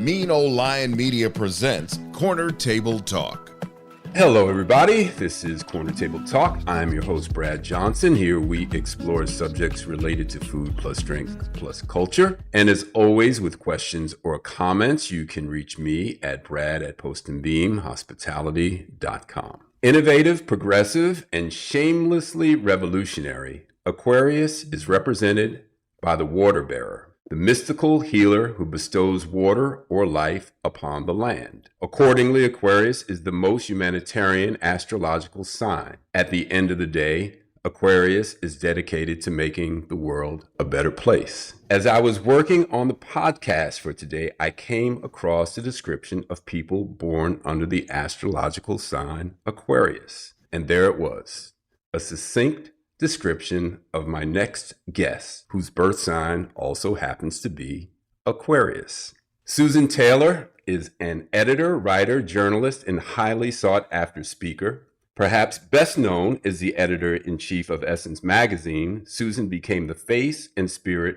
Mean Old Lion Media presents Corner Table Talk. Hello, everybody. This is Corner Table Talk. I'm your host, Brad Johnson. Here we explore subjects related to food plus drink plus culture. And as always, with questions or comments, you can reach me at brad@postandbeamhospitality.com. Innovative, progressive, and shamelessly revolutionary, Aquarius is represented by the water bearer, the mystical healer who bestows water or life upon the land. Accordingly, Aquarius is the most humanitarian astrological sign. At the end of the day, Aquarius is dedicated to making the world a better place. As I was working on the podcast for today, I came across the description of people born under the astrological sign Aquarius. And there it was, a succinct description of my next guest, whose birth sign also happens to be Aquarius. Susan Taylor is an editor, writer, journalist, and highly sought-after speaker. Perhaps best known as the editor-in-chief of Essence magazine, Susan became the face and spirit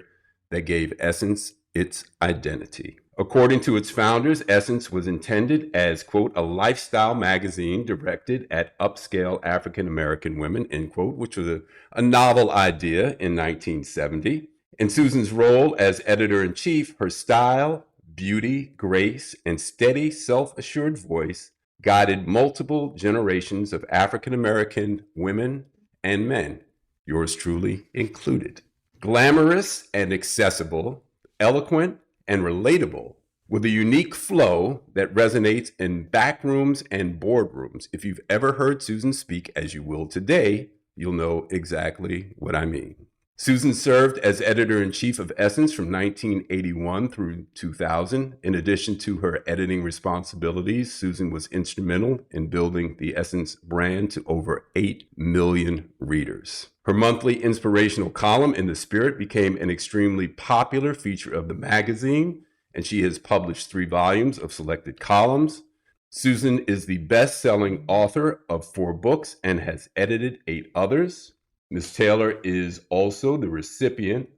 that gave Essence its identity. According to its founders, Essence was intended as, quote, a lifestyle magazine directed at upscale African-American women, end quote, which was a novel idea in 1970. In Susan's role as editor-in-chief, her style, beauty, grace, and steady, self-assured voice guided multiple generations of African-American women and men, yours truly included. Glamorous and accessible, eloquent and relatable, with a unique flow that resonates in backrooms and boardrooms. If you've ever heard Susan speak, as you will today, you'll know exactly what I mean. Susan served as editor-in-chief of Essence from 1981 through 2000. In addition to her editing responsibilities, Susan was instrumental in building the Essence brand to over 8 million readers. Her monthly inspirational column, In the Spirit, became an extremely popular feature of the magazine, and she has published 3 volumes of selected columns. Susan is the best-selling author of 4 books and has edited 8 others. Ms. Taylor is also the recipient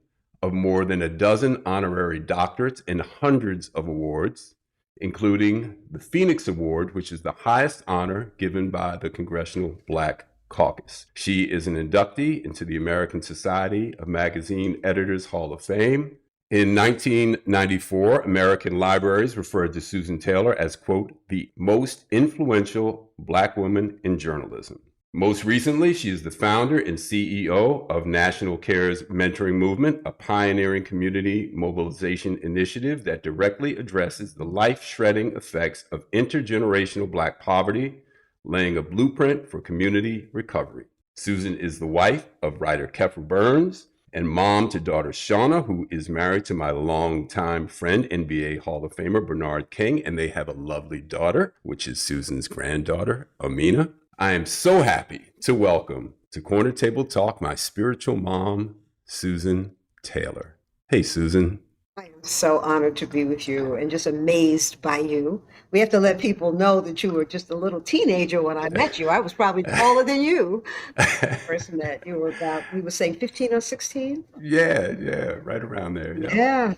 of more than a dozen honorary doctorates and hundreds of awards, including the Phoenix Award, which is the highest honor given by the Congressional Black Caucus. She is an inductee into the American Society of Magazine Editors Hall of Fame. In 1994, American libraries referred to Susan Taylor as, quote, the most influential Black woman in journalism. Most recently, she is the founder and CEO of National Care's Mentoring Movement, a pioneering community mobilization initiative that directly addresses the life-shredding effects of intergenerational Black poverty, laying a blueprint for community recovery. Susan is the wife of writer Kefra Burns and mom to daughter Shauna, who is married to my longtime friend, NBA Hall of Famer Bernard King, and they have a lovely daughter, which is Susan's granddaughter, Amina. I am so happy to welcome to Corner Table Talk my spiritual mom, Susan Taylor. Hey, Susan. I am so honored to be with you and just amazed by you. We have to let people know that you were just a little teenager when I met you. I was probably taller than you when I first met. You were about, we were saying 15 or 16? Yeah, right around there. Yeah.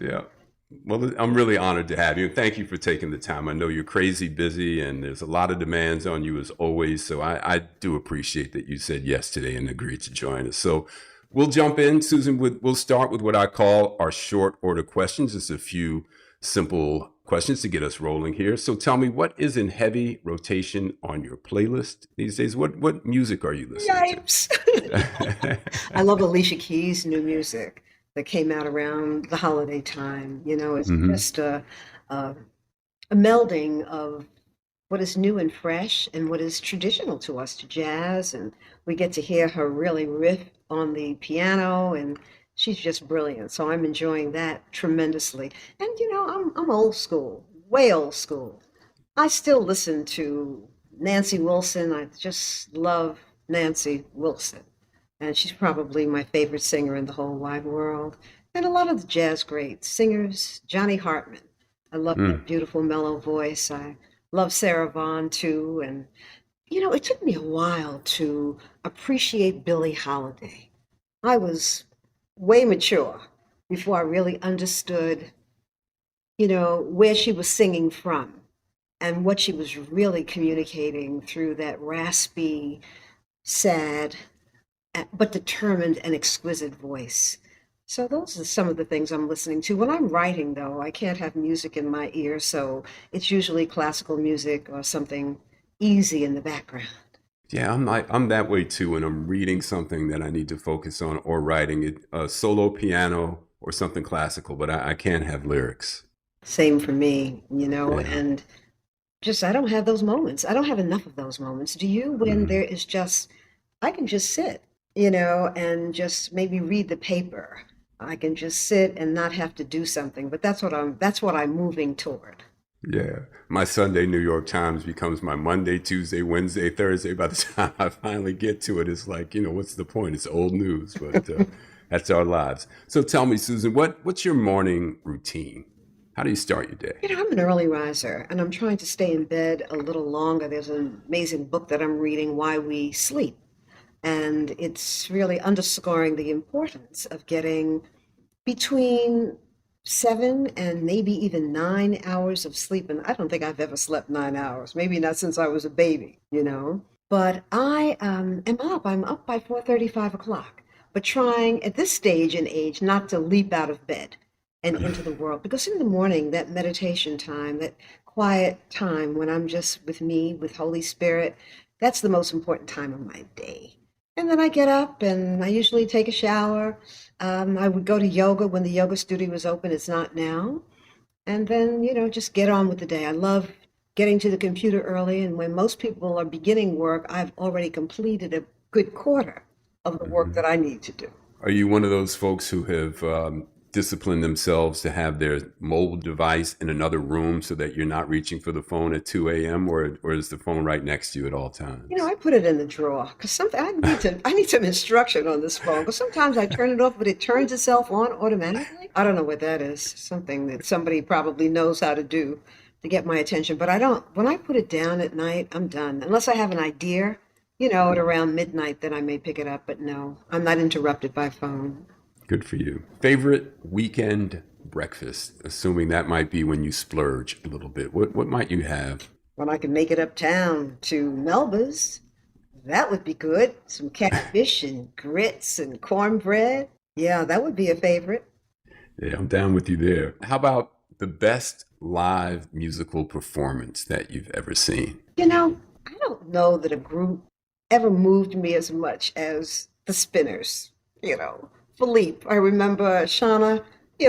Well, I'm really honored to have you. Thank you for taking the time. I know you're crazy busy and there's a lot of demands on you as always. So I do appreciate that you said yes today and agreed to join us. So we'll jump in, Susan. We'll start with what I call our short order questions. Just a few simple questions to get us rolling here. So tell me, what is in heavy rotation on your playlist these days? What music are you listening to? I love Alicia Keys' new music that came out around the holiday time. You know, it's just a melding of what is new and fresh and what is traditional to us, to jazz. And we get to hear her really riff on the piano, and she's just brilliant. So I'm enjoying that tremendously. And, you know, I'm old school, way old school. I still listen to Nancy Wilson. I just love Nancy Wilson. And she's probably my favorite singer in the whole wide world. And a lot of the jazz greats, singers, Johnny Hartman. I love that beautiful mellow voice. I love Sarah Vaughan too. And, you know, it took me a while to appreciate Billie Holiday. I was way mature before I really understood where she was singing from and what she was really communicating through that raspy, sad, but determined and exquisite voice. So those are some of the things I'm listening to. When I'm writing, though, I can't have music in my ear, so it's usually classical music or something easy in the background. Yeah, I'm that way too when I'm reading something that I need to focus on or writing it, a solo piano or something classical, but I can't have lyrics. Same for me, Yeah. and just I don't have those moments. I don't have enough of those moments. Do you? When Mhm. there is just, I can just sit, and just maybe read the paper. I can just sit and not have to do something, but that's what I'm moving toward. Yeah. My Sunday New York Times becomes my Monday, Tuesday, Wednesday, Thursday. By the time I finally get to it, it's like, what's the point? It's old news, but that's our lives. So tell me, Susan, what's your morning routine? How do you start your day? I'm an early riser and I'm trying to stay in bed a little longer. There's an amazing book that I'm reading, Why We Sleep. And it's really underscoring the importance of getting between 7 and maybe even 9 hours of sleep. And I don't think I've ever slept 9 hours, maybe not since I was a baby. But I am up. I'm up by 4:30, 5 o'clock, but trying at this stage in age not to leap out of bed and into the world. Because in the morning, that meditation time, that quiet time when I'm just with me, with Holy Spirit, that's the most important time of my day. And then I get up and I usually take a shower. I would go to yoga when the yoga studio was open. It's not now. And then, just get on with the day. I love getting to the computer early. And when most people are beginning work, I've already completed a good quarter of the work that I need to do. Are you one of those folks who have disciplined themselves to have their mobile device in another room so that you're not reaching for the phone at 2 a.m. Or is the phone right next to you at all times? I put it in the drawer because something I need some instruction on this phone because sometimes I turn it off, but it turns itself on automatically. I don't know what that is. Something that somebody probably knows how to do to get my attention. But I don't. When I put it down at night, I'm done. Unless I have an idea, at around midnight, then I may pick it up. But no, I'm not interrupted by phone. Good for you. Favorite weekend breakfast, assuming that might be when you splurge a little bit. What might you have? When I can make it uptown to Melba's, that would be good. Some catfish and grits and cornbread. Yeah, that would be a favorite. Yeah, I'm down with you there. How about the best live musical performance that you've ever seen? I don't know that a group ever moved me as much as the Spinners. Philippe. I remember Shauna,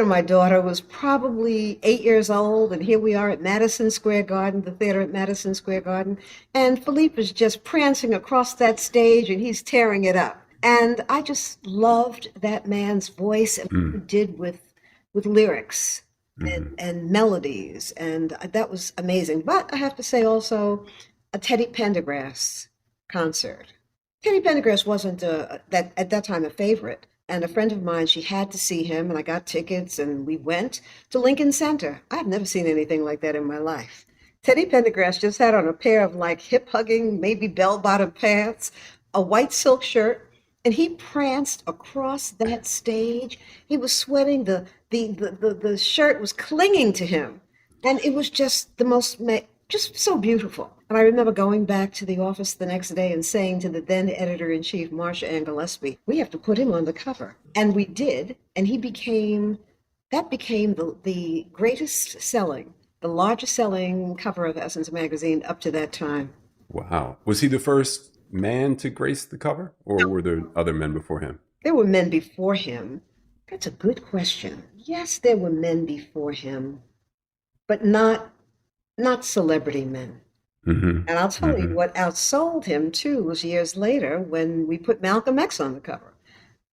my daughter was probably 8 years old, and here we are at Madison Square Garden, the theater at Madison Square Garden, and Philippe is just prancing across that stage and he's tearing it up. And I just loved that man's voice and what he Mm, did with lyrics mhm. and melodies, and that was amazing. But I have to say also a Teddy Pendergrass concert. Teddy Pendergrass wasn't that at that time a favorite, and a friend of mine, she had to see him, and I got tickets, and we went to Lincoln Center. I've never seen anything like that in my life. Teddy Pendergrass just had on a pair of like hip hugging, maybe bell bottom pants, a white silk shirt, and he pranced across that stage. He was sweating. The shirt was clinging to him. And it was just the most, just so beautiful. And I remember going back to the office the next day and saying to the then editor in chief, Marsha Ann Gillespie, we have to put him on the cover. And we did. And that became the greatest selling, the largest selling cover of Essence magazine up to that time. Wow. Was he the first man to grace the cover, or were there other men before him? There were men before him. That's a good question. Yes, there were men before him, but not celebrity men. Hmm. And I'll tell you Hmm. what outsold him too was years later when we put Malcolm X on the cover,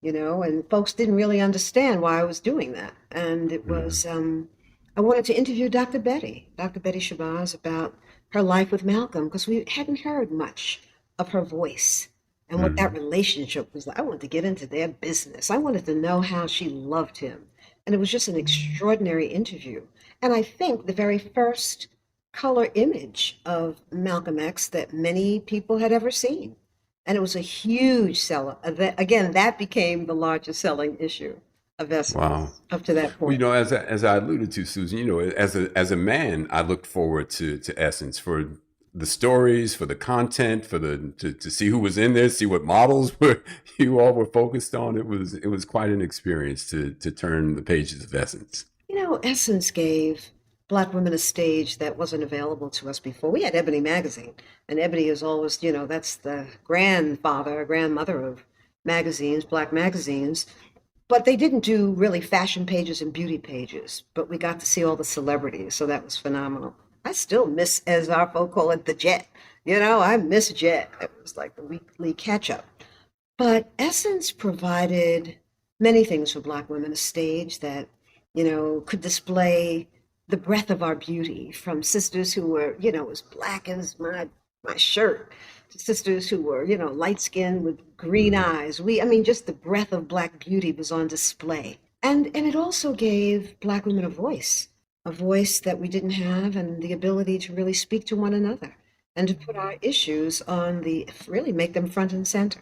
and folks didn't really understand why I was doing that. And it Hmm. was, I wanted to interview Dr. Betty Shabazz, about her life with Malcolm because we hadn't heard much of her voice and what that Hmm. relationship was like. I wanted to get into their business. I wanted to know how she loved him. And it was just an extraordinary interview. And I think the very first color image of Malcolm X that many people had ever seen. And it was a huge seller. Again, that became the largest selling issue. of Wow. Essence up to that Well, point. as I alluded to, Susan, as a man, I looked forward to Essence for the stories, for the content, for to see who was in there, see what models were you all were focused on. It was quite an experience to turn the pages of Essence. Essence gave Black women a stage that wasn't available to us before. We had Ebony magazine, and Ebony is always, that's the grandfather, grandmother of magazines, Black magazines. But they didn't do really fashion pages and beauty pages, but we got to see all the celebrities, so that was phenomenal. I still miss, as our folk call it, the Jet. I miss Jet. It was like the weekly catch up. But Essence provided many things for Black women, a stage that, could display the breadth of our beauty, from sisters who were, as black as my shirt, to sisters who were, light skinned with green Mhm. eyes. I mean, just the breadth of Black beauty was on display. And it also gave Black women a voice that we didn't have, and the ability to really speak to one another and to put our issues really make them front and center.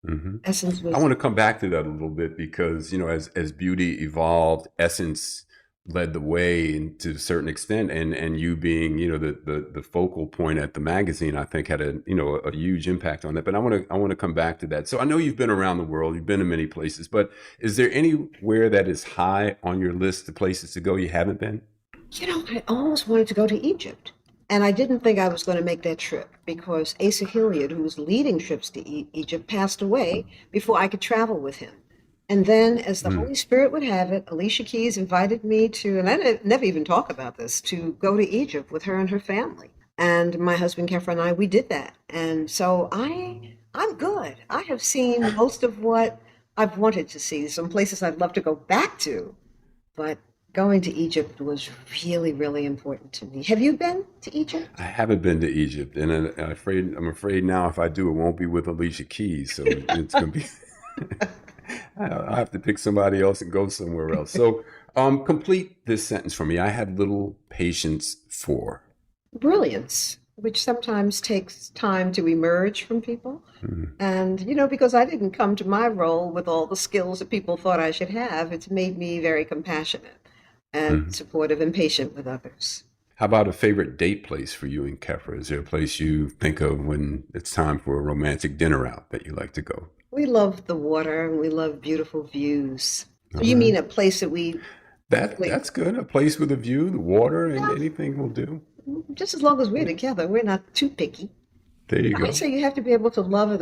Hmm. Essence I was want to come back to that a little bit because, as beauty evolved, Essence led the way to a certain extent, and you being, the focal point at the magazine, I think had a huge impact on that. But I want to come back to that. So I know you've been around the world, you've been to many places, but is there anywhere that is high on your list of places to go you haven't been? I always wanted to go to Egypt. And I didn't think I was going to make that trip because Asa Hilliard, who was leading trips to Egypt, passed away before I could travel with him. And then, as the Mm. Holy Spirit would have it, Alicia Keys invited me to, and never even talk about this, to go to Egypt with her and her family. And my husband Kefra and I, we did that. And so I'm good. I have seen most of what I've wanted to see. Some places I'd love to go back to, but going to Egypt was really, really important to me. Have you been to I Egypt? haven't been to Egypt, and I'm afraid now if I do, it won't be with Alicia Keys. So it's gonna be. I have to pick somebody else and go somewhere else. So, complete this sentence for me. I have little patience for. Brilliance, which sometimes takes time to emerge from people. Mm, And, because I didn't come to my role with all the skills that people thought I should have, it's made me very compassionate and mm. supportive and patient with others. How about a favorite date place for you and Kefra? Is there a place you think of when it's time for a romantic dinner out that you like to go? We love the water and we love beautiful views. So All you mean right. a place that we like, That's good. A place with a view, the water, and yeah, anything will do. just as long as we're together, we're not too picky. There you I go. say you have to be able to love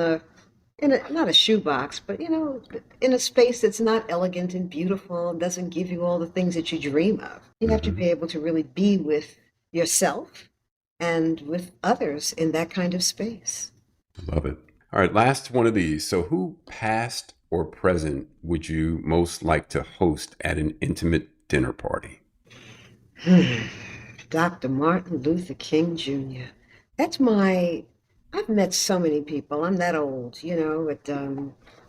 in a not a shoebox, but in a space that's not elegant and beautiful and doesn't give you all the things that you dream of. You have to Hmm. be able to really be with yourself and with others in that kind of space. Love it. All right, last one of these. So, who, past or present, would you most like to host at an intimate dinner party? Dr. Martin Luther King Jr. That's my, I've met so many people. I'm that old, at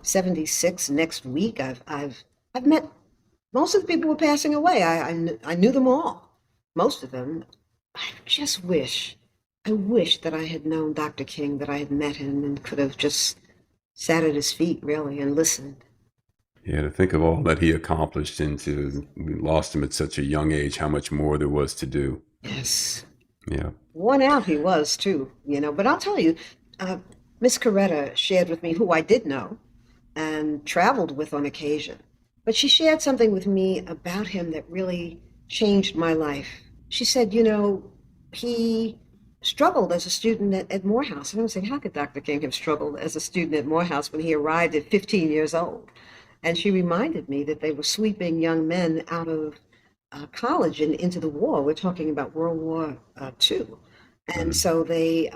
76 next week. I've met most of the people who are passing away. I knew them all, most of them. I wish that I had known Dr. King, that I had met him and could have just sat at his feet, really, and listened. Yeah, to think of all that he accomplished and we lost him at such a young age, how much more there was to do. Yes. Yeah. Worn out he was, too, But I'll tell you, uh, Miss Coretta shared with me who I did know and traveled with on occasion. But she shared something with me about him that really changed my life. She said, he struggled as a student at Morehouse. And I was saying, how could Dr. King have struggled as a student at Morehouse when he arrived at 15 years old? And she reminded me that they were sweeping young men out of college and into the war. We're talking about World War II. And Mhm. so they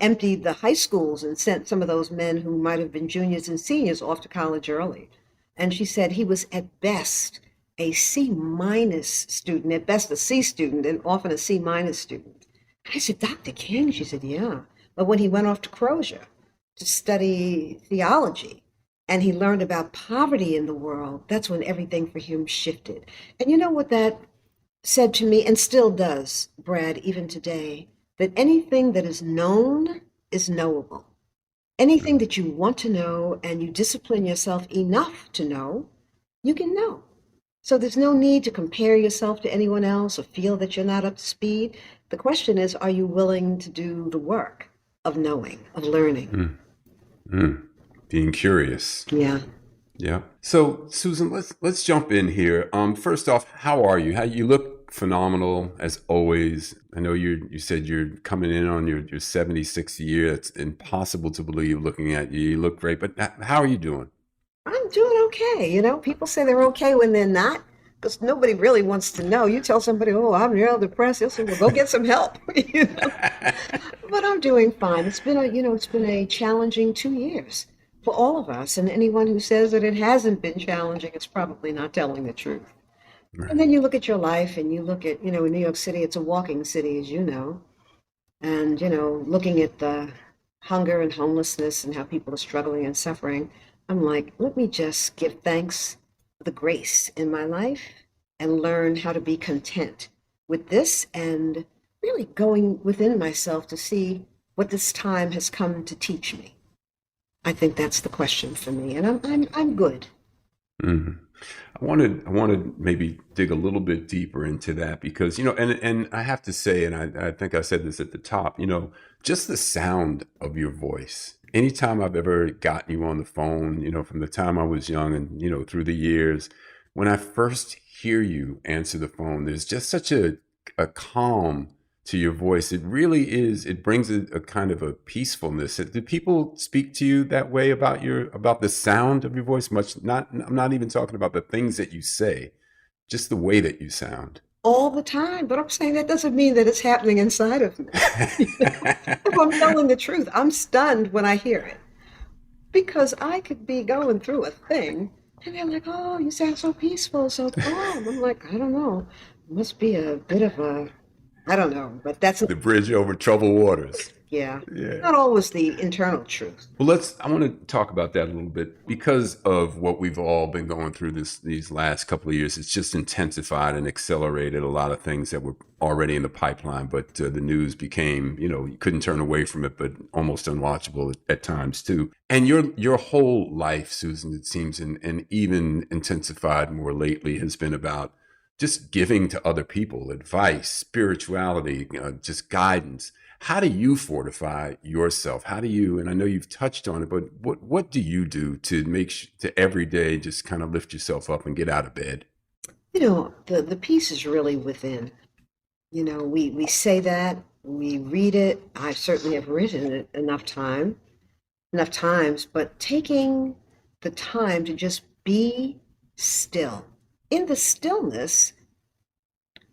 emptied the high schools and sent some of those men who might have been juniors and seniors off to college early. And she said he was at best a C minus student, at best a C student, and often a C minus student. And I said, Dr. King? She said, yeah. But when he went off to Crozier to study theology and he learned about poverty in the world, that's when everything for him shifted. And you know what that said to me, and still does, Brad, even today, that anything that is known is knowable. Anything that you want to know and you discipline yourself enough to know, you can know. So there's no need to compare yourself to anyone else or feel that you're not up to speed. The question is, are you willing to do the work of knowing, of learning? Mm, mm. Being curious. Yeah. Yeah. So, Susan, let's jump in here. First off, how are you? How you look phenomenal as always. I know you said you're coming in on your 76th year. It's impossible to believe looking at you. You look great, but how are you doing? I'm doing okay. People say they're okay when they're not, because nobody really wants to know. You tell somebody, oh, I'm real depressed, they'll say, well, go get some help. But I'm doing fine. It's been a challenging 2 years for all of us. And anyone who says that it hasn't been challenging is probably not telling the truth. And Right. then you look at your life and you look at, in New York City, it's a walking city, as you know. And, looking at the hunger and homelessness and how people are struggling and suffering, I'm like, let me just give thanks for the grace in my life and learn how to be content with this and really going within myself to see what this time has come to teach me. I think that's the question for me, and I'm good. Mhm. I wanted maybe dig a little bit deeper into that because and I have to say, and I think I said this at the top, just the sound of your voice. Anytime I've ever gotten you on the phone, from the time I was young and through the years, when I first hear you answer the phone, there's just such a calm to your voice. It really is. It brings a kind of a peacefulness. Do people speak to you that way about the sound of your voice? Much not. I'm not even talking about the things that you say, just the way that you sound. All the time, but I'm saying that doesn't mean that it's happening inside of me. If I'm telling the truth, I'm stunned when I hear it because I could be going through a thing and they're like, oh, you sound so peaceful, so calm. I'm like, I don't know. It must be a bit of I don't know, but that's The bridge over troubled waters. yeah, Yeah. not always the internal truth. Well, I want to talk about that a little bit because of what we've all been going through these last couple of years. It's just intensified and accelerated a lot of things that were already in the pipeline, but the news became, you couldn't turn away from it, but almost unwatchable at times too. And your whole life, Susan, it seems, and even intensified more lately, has been about just giving to other people advice, spirituality, just guidance. How do you fortify yourself? How do you, and I know you've touched on it, but what do you do to to every day just kind of lift yourself up and get out of bed? The peace is really within. We say that, we read it. I certainly have written it enough times, but taking the time to just be still. In the stillness,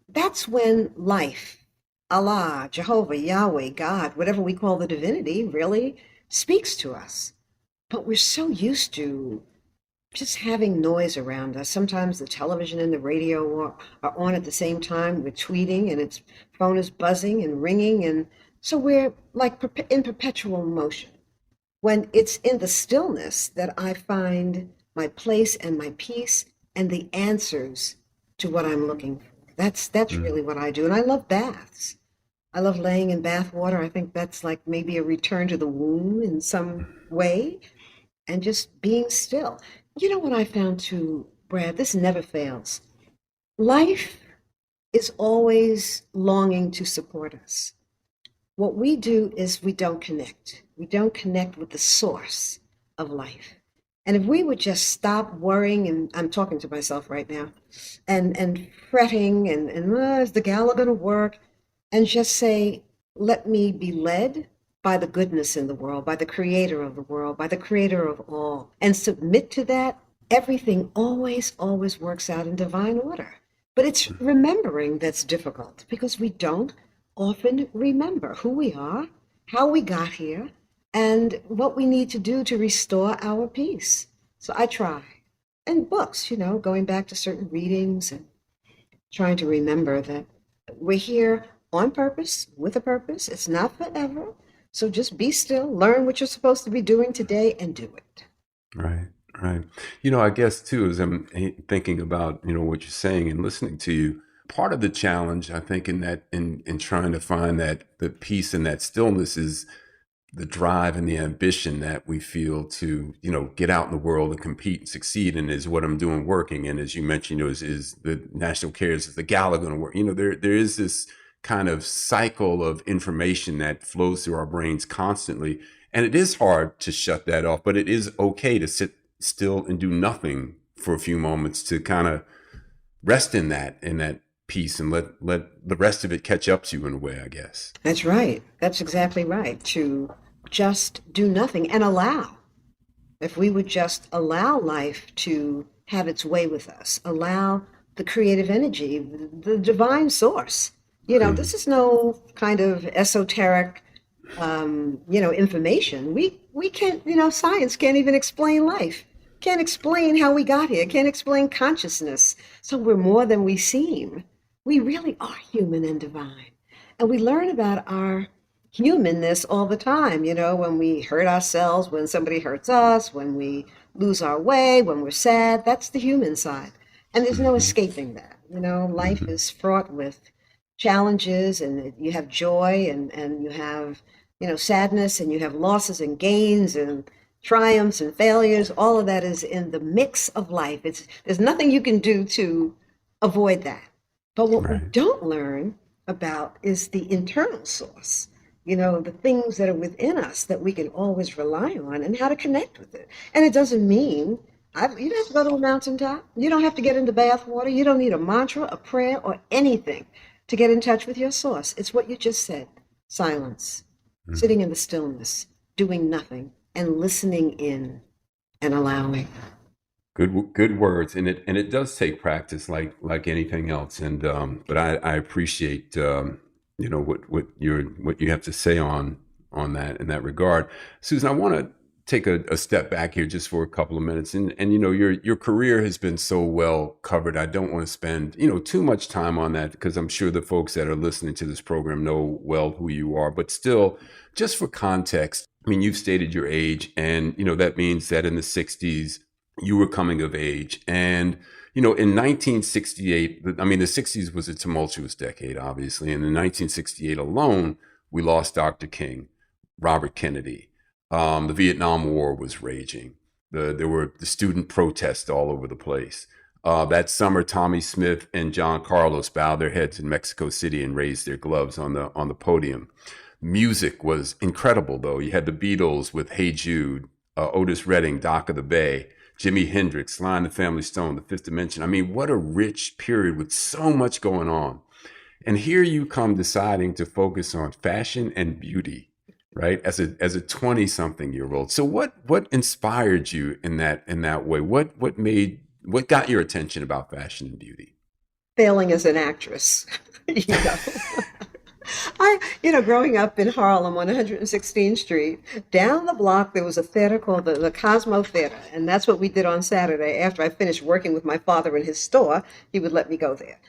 that's when life, Allah, Jehovah, Yahweh, God, whatever we call the divinity, really speaks to us. But we're so used to just having noise around us. Sometimes the television and the radio are on at the same time. We're tweeting and its phone is buzzing and ringing. And so we're like in perpetual motion. When it's in the stillness that I find my place and my peace and the answers to what I'm looking for. That's Mm. really what I do. And I love baths. I love laying in bath water. I think that's like maybe a return to the womb in some way and just being still. You know what I found too, Brad? This never fails. Life is always longing to support us. What we do is we don't connect. We don't connect with the source of life. And if we would just stop worrying, and I'm talking to myself right now, and fretting and is the gala going to work? And just say, let me be led by the goodness in the world, by the creator of the world, by the creator of all, and submit to that, everything always, always works out in divine order. But it's remembering that's difficult because we don't often remember who we are, how we got here, and what we need to do to restore our peace. So I try. And books, going back to certain readings and trying to remember that we're here on purpose, with a purpose. It's not forever. So just be still, learn what you're supposed to be doing today, and do it. Right, right. I guess too, as I'm thinking about, what you're saying and listening to you, part of the challenge, I think, in trying to find that the peace and that stillness is the drive and the ambition that we feel to, get out in the world and compete and succeed. And is what I'm doing working? And as you mentioned, is the national cares, is the gala going to work? There is this kind of cycle of information that flows through our brains constantly. And it is hard to shut that off, but it is okay to sit still and do nothing for a few moments to kind of rest in that peace and let the rest of it catch up to you in a way, I guess. That's right. That's exactly right. To just do nothing and allow. If we would just allow life to have its way with us, allow the creative energy, the divine source. This is no kind of esoteric, information. We can't, science can't even explain life, can't explain how we got here, can't explain consciousness. So we're more than we seem. We really are human and divine. And we learn about our humanness all the time, when we hurt ourselves, when somebody hurts us, when we lose our way, when we're sad. That's the human side. And there's no escaping that. Life is fraught with challenges, and you have joy, and you have, sadness, and you have losses and gains and triumphs and failures. All of that is in the mix of life. There's nothing you can do to avoid that. But what we Right. don't learn about is the internal source, the things that are within us that we can always rely on, and how to connect with it. And it doesn't mean you don't have to go to a mountaintop. You don't have to get into bath water. You don't need a mantra, a prayer, or anything to get in touch with your source. It's what you just said: silence, sitting in the stillness, doing nothing, and listening in and allowing. Good words, and it does take practice, like anything else. And but I appreciate what you have to say on that in that regard, Susan. I want to take a step back here just for a couple of minutes, and your career has been so well covered. I don't want to spend too much time on that, because I'm sure the folks that are listening to this program know well who you are. But still, just for context, I mean, you've stated your age, and that means that in the '60s you were coming of age. And, in 1968, I mean, the 60s was a tumultuous decade, obviously. And in 1968 alone, we lost Dr. King, Robert Kennedy. The Vietnam War was raging. There were the student protests all over the place. That summer, Tommy Smith and John Carlos bowed their heads in Mexico City and raised their gloves on the podium. Music was incredible, though. You had the Beatles with Hey Jude, Otis Redding, Dock of the Bay, Jimi Hendrix, Sly and the Family Stone, The Fifth Dimension. I mean, what a rich period with so much going on. And here you come deciding to focus on fashion and beauty, right? As a 20-something-year-old. So what inspired you in that way? What got your attention about fashion and beauty? Failing as an actress. you know. Growing up in Harlem on 116th Street, down the block, there was a theater called the Cosmo Theater. And that's what we did on Saturday. After I finished working with my father in his store, he would let me go there.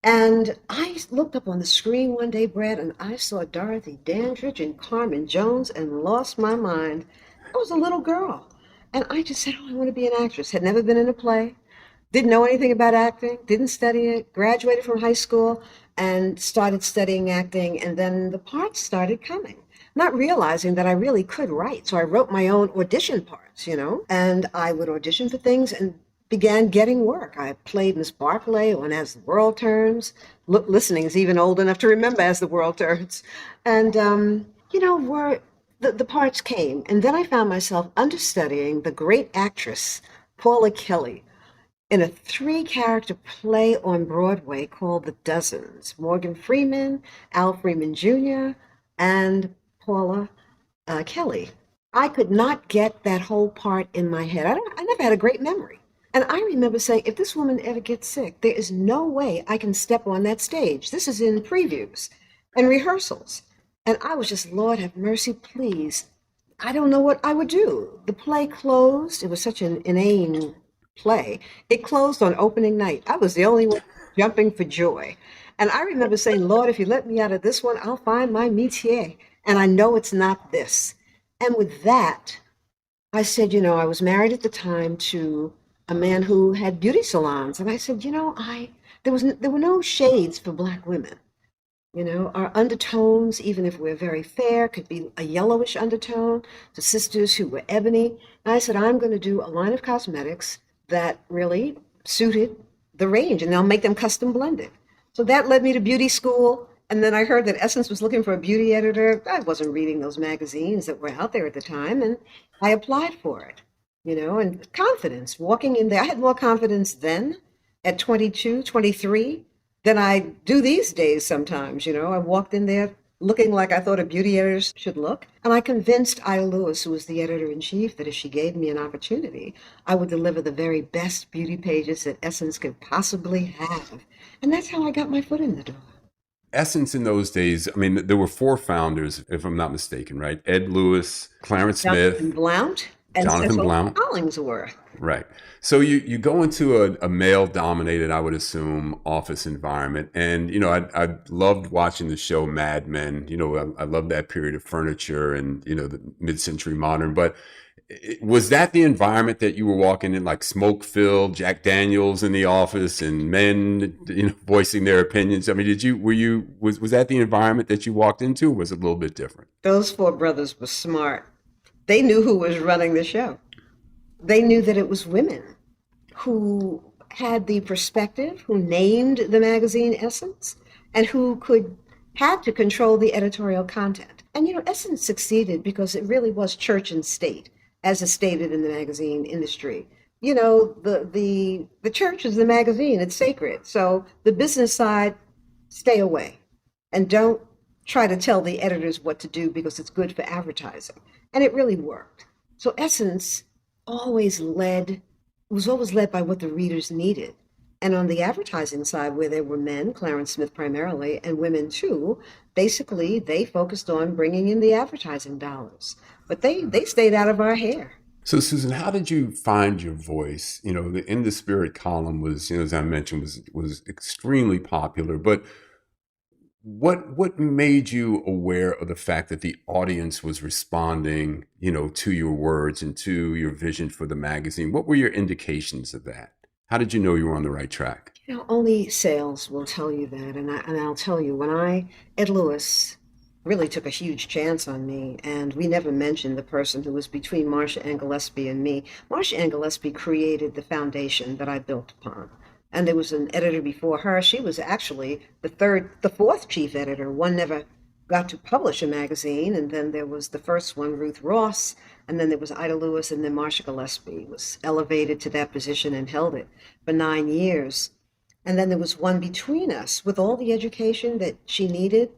And I looked up on the screen one day, Brad, and I saw Dorothy Dandridge and Carmen Jones and lost my mind. I was a little girl. And I just said, oh, I want to be an actress. Had never been in a play, didn't know anything about acting, didn't study it, graduated from high school and started studying acting. And then the parts started coming, not realizing that I really could write. So I wrote my own audition parts, and I would audition for things and began getting work. I played Miss Barclay on As the World Turns. Listening is even old enough to remember As the World Turns. And, the parts came. And then I found myself understudying the great actress, Paula Kelly, in a three-character play on Broadway called The Dozens. Morgan Freeman, Al Freeman Jr., and Paula Kelly. I could not get that whole part in my head. I never had a great memory. And I remember saying, if this woman ever gets sick, there is no way I can step on that stage. This is in previews and rehearsals. And I was just, Lord have mercy, please. I don't know what I would do. The play closed. It was such an inane play. It closed on opening night. I was the only one jumping for joy. And I remember saying, Lord, if you let me out of this one, I'll find my métier. And I know it's not this. And with that, I said, I was married at the time to a man who had beauty salons. And I said, there were no shades for Black women. You know, our undertones, even if we're very fair, could be a yellowish undertone to sisters who were ebony. And I said, I'm going to do a line of cosmetics that really suited the range, and I'll make them custom blended. So that led me to beauty school. And then I heard that Essence was looking for a beauty editor. I wasn't reading those magazines that were out there at the time, and I applied for it, you know, and confidence, walking in there. I had more confidence then at 22, 23 than I do these days sometimes. You know, I walked in there looking like I thought a beauty editor should look. And I convinced Ida Lewis, who was the editor in chief, that if she gave me an opportunity, I would deliver the very best beauty pages that Essence could possibly have. And that's how I got my foot in the door. Essence in those days, I mean, there were four founders, if I'm not mistaken, right? Ed Lewis, Clarence Jonathan Smith, Blount and Jonathan Cecil Blount. Hollingsworth. Right. So you go into a male dominated, I would assume, office environment. And, you know, I loved watching the show Mad Men. You know, I love that period of furniture and, you know, the mid-century modern. But was that the environment that you were walking in, like smoke filled, Jack Daniels in the office and men, you know, voicing their opinions? I mean, was that the environment that you walked into, or was it a little bit different? Those four brothers were smart. They knew who was running the show. They knew that it was women who had the perspective, who named the magazine Essence, and who could had to control the editorial content. And you know, Essence succeeded because it really was church and state, as is stated in the magazine industry. You know, the church is the magazine; it's sacred. So the business side, stay away, and don't try to tell the editors what to do because it's good for advertising. And it really worked. So Essence always led was always led by what the readers needed. And on the advertising side, where there were men, Clarence Smith primarily, and women too, basically they focused on bringing in the advertising dollars. But they stayed out of our hair. So, Susan, how did you find your voice? You know, the In the Spirit column was, you know, as I mentioned, was extremely popular. But what made you aware of the fact that the audience was responding, you know, to your words and to your vision for the magazine? What were your indications of that? How did you know you were on the right track? You know, only sales will tell you that. And I'll tell you, Ed Lewis really took a huge chance on me, and we never mentioned the person who was between Marcia Ann Gillespie and me. Marcia Ann Gillespie created the foundation that I built upon. And there was an editor before her. She was actually the fourth chief editor. One never got to publish a magazine, and then there was the first one, Ruth Ross, and then there was Ida Lewis, and then Marcia Gillespie was elevated to that position and held it for 9 years. And then there was one between us with all the education that she needed,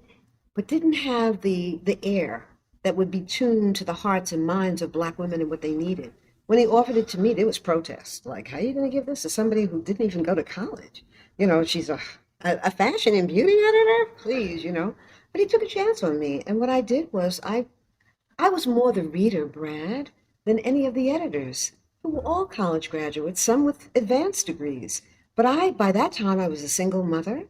but didn't have the air that would be tuned to the hearts and minds of Black women and what they needed. When he offered it to me, there was protest. Like, how are you going to give this to somebody who didn't even go to college? You know, she's a fashion and beauty editor? Please, you know. But he took a chance on me. And what I did was I was more the reader, Brad, than any of the editors, who were all college graduates, some with advanced degrees. But by that time, I was a single mother,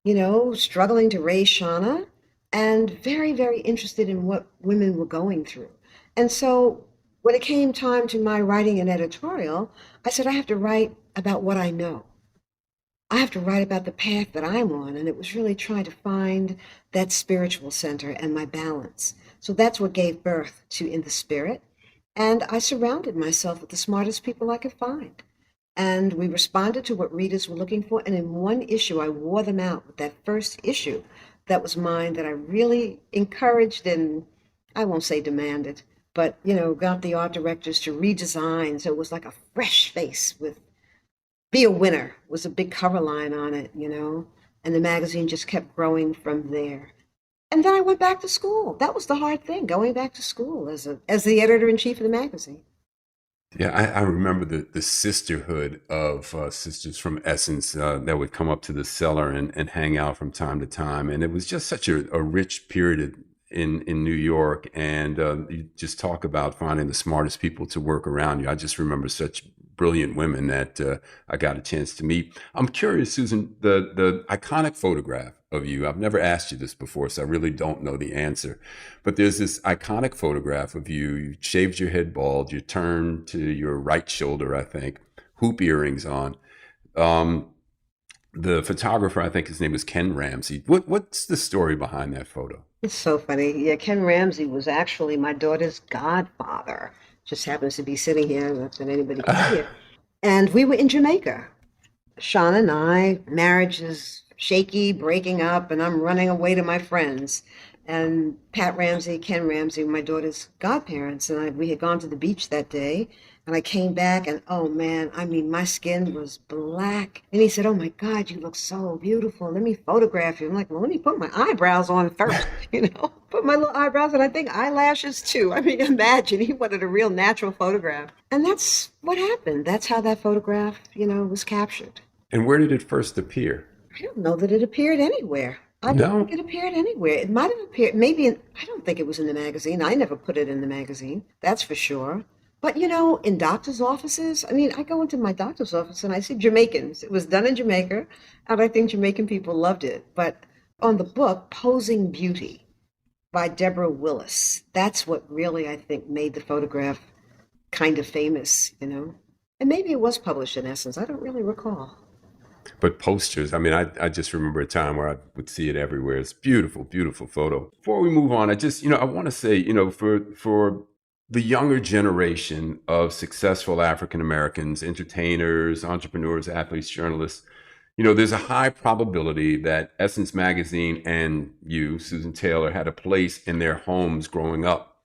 you know, struggling to raise Shauna, and very, very interested in what women were going through. And so when it came time to my writing an editorial, I said, I have to write about what I know. I have to write about the path that I'm on. And it was really trying to find that spiritual center and my balance. So that's what gave birth to In the Spirit. And I surrounded myself with the smartest people I could find. And we responded to what readers were looking for. And in one issue, I wore them out with that first issue that was mine, that I really encouraged and I won't say demanded, but, you know, got the art directors to redesign. So it was like a fresh face with Be a Winner was a big cover line on it, you know, and the magazine just kept growing from there. And then I went back to school. That was the hard thing, going back to school as the editor-in-chief of the magazine. Yeah, I remember the sisterhood of sisters from Essence that would come up to the cellar and hang out from time to time. And it was just such a rich period in New York. And you just talk about finding the smartest people to work around you. I just remember such brilliant women that I got a chance to meet. I'm curious, Susan, the iconic photograph of you. I've never asked you this before, so I really don't know the answer. But there's this iconic photograph of you. You shaved your head bald. You turned to your right shoulder, I think, hoop earrings on. Um, The photographer, I think his name is Ken Ramsey. What's the story behind that photo? It's so funny. Yeah, Ken Ramsey was actually my daughter's godfather. Just happens to be sitting here, not that anybody can see it. And we were in Jamaica. Sean and I, marriage is shaky, breaking up, and I'm running away to my friends. And Pat Ramsey, Ken Ramsey, my daughter's godparents, and we had gone to the beach that day. And I came back, and oh man, I mean, my skin was black. And he said, "Oh my God, you look so beautiful. Let me photograph you." I'm like, "Well, let me put my eyebrows on first, put my little eyebrows, and I think eyelashes too." I mean, imagine he wanted a real natural photograph. And that's what happened. That's how that photograph, was captured. And where did it first appear? I don't know that it appeared anywhere. I don't think No. it appeared anywhere. It might have appeared, maybe I don't think it was in the magazine. I never put it in the magazine, that's for sure. But in doctor's offices, I mean, I go into my doctor's office and I see Jamaicans. It was done in Jamaica, and I think Jamaican people loved it. But on the book, Posing Beauty by Deborah Willis, that's what really, I think, made the photograph kind of famous. And maybe it was published in Essence. I don't really recall. But posters, I mean, I just remember a time where I would see it everywhere. It's beautiful, beautiful photo. Before we move on, I want to say, for the younger generation of successful African Americans, entertainers, entrepreneurs, athletes, journalists, there's a high probability that Essence Magazine and you, Susan Taylor, had a place in their homes growing up.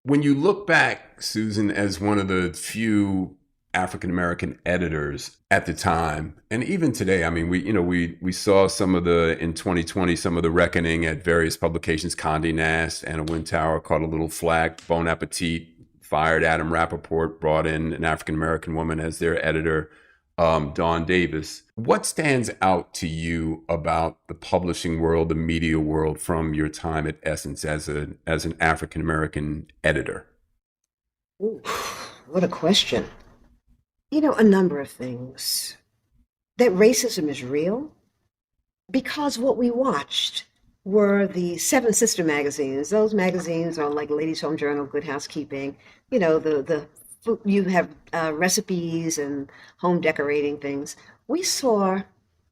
When you look back, Susan, as one of the few African American editors at the time, and even today, I mean, we saw in 2020 some of the reckoning at various publications. Condé Nast, Anna Wintour caught a little flack. Bon Appetit fired Adam Rappaport, brought in an African American woman as their editor, Dawn Davis. What stands out to you about the publishing world, the media world, from your time at Essence as an African American editor? Ooh, what a question. A number of things. That racism is real because what we watched were the Seven Sister magazines. Those magazines are like Ladies' Home Journal, Good Housekeeping. You have recipes and home decorating things. We saw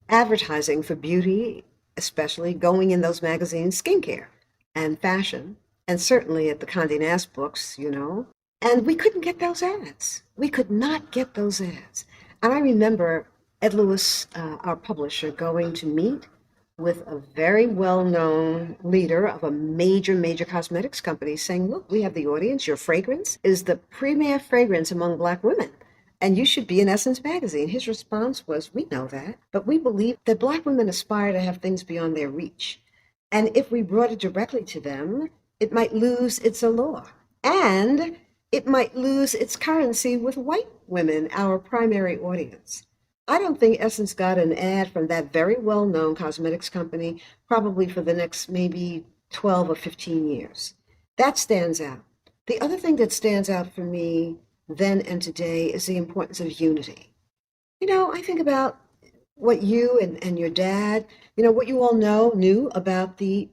advertising for beauty, especially going in those magazines, skincare and fashion, and certainly at the Condé Nast books. And we couldn't get those ads. We could not get those ads. And I remember Ed Lewis, our publisher, going to meet with a very well-known leader of a major, major cosmetics company saying, "Look, we have the audience. Your fragrance is the premier fragrance among Black women, and you should be in Essence Magazine." His response was, "We know that, but we believe that Black women aspire to have things beyond their reach. And if we brought it directly to them, it might lose its allure. And it might lose its currency with white women, our primary audience." I don't think Essence got an ad from that very well-known cosmetics company probably for the next maybe 12 or 15 years. That stands out. The other thing that stands out for me then and today is the importance of unity. I think about what you and your dad, what you all knew about the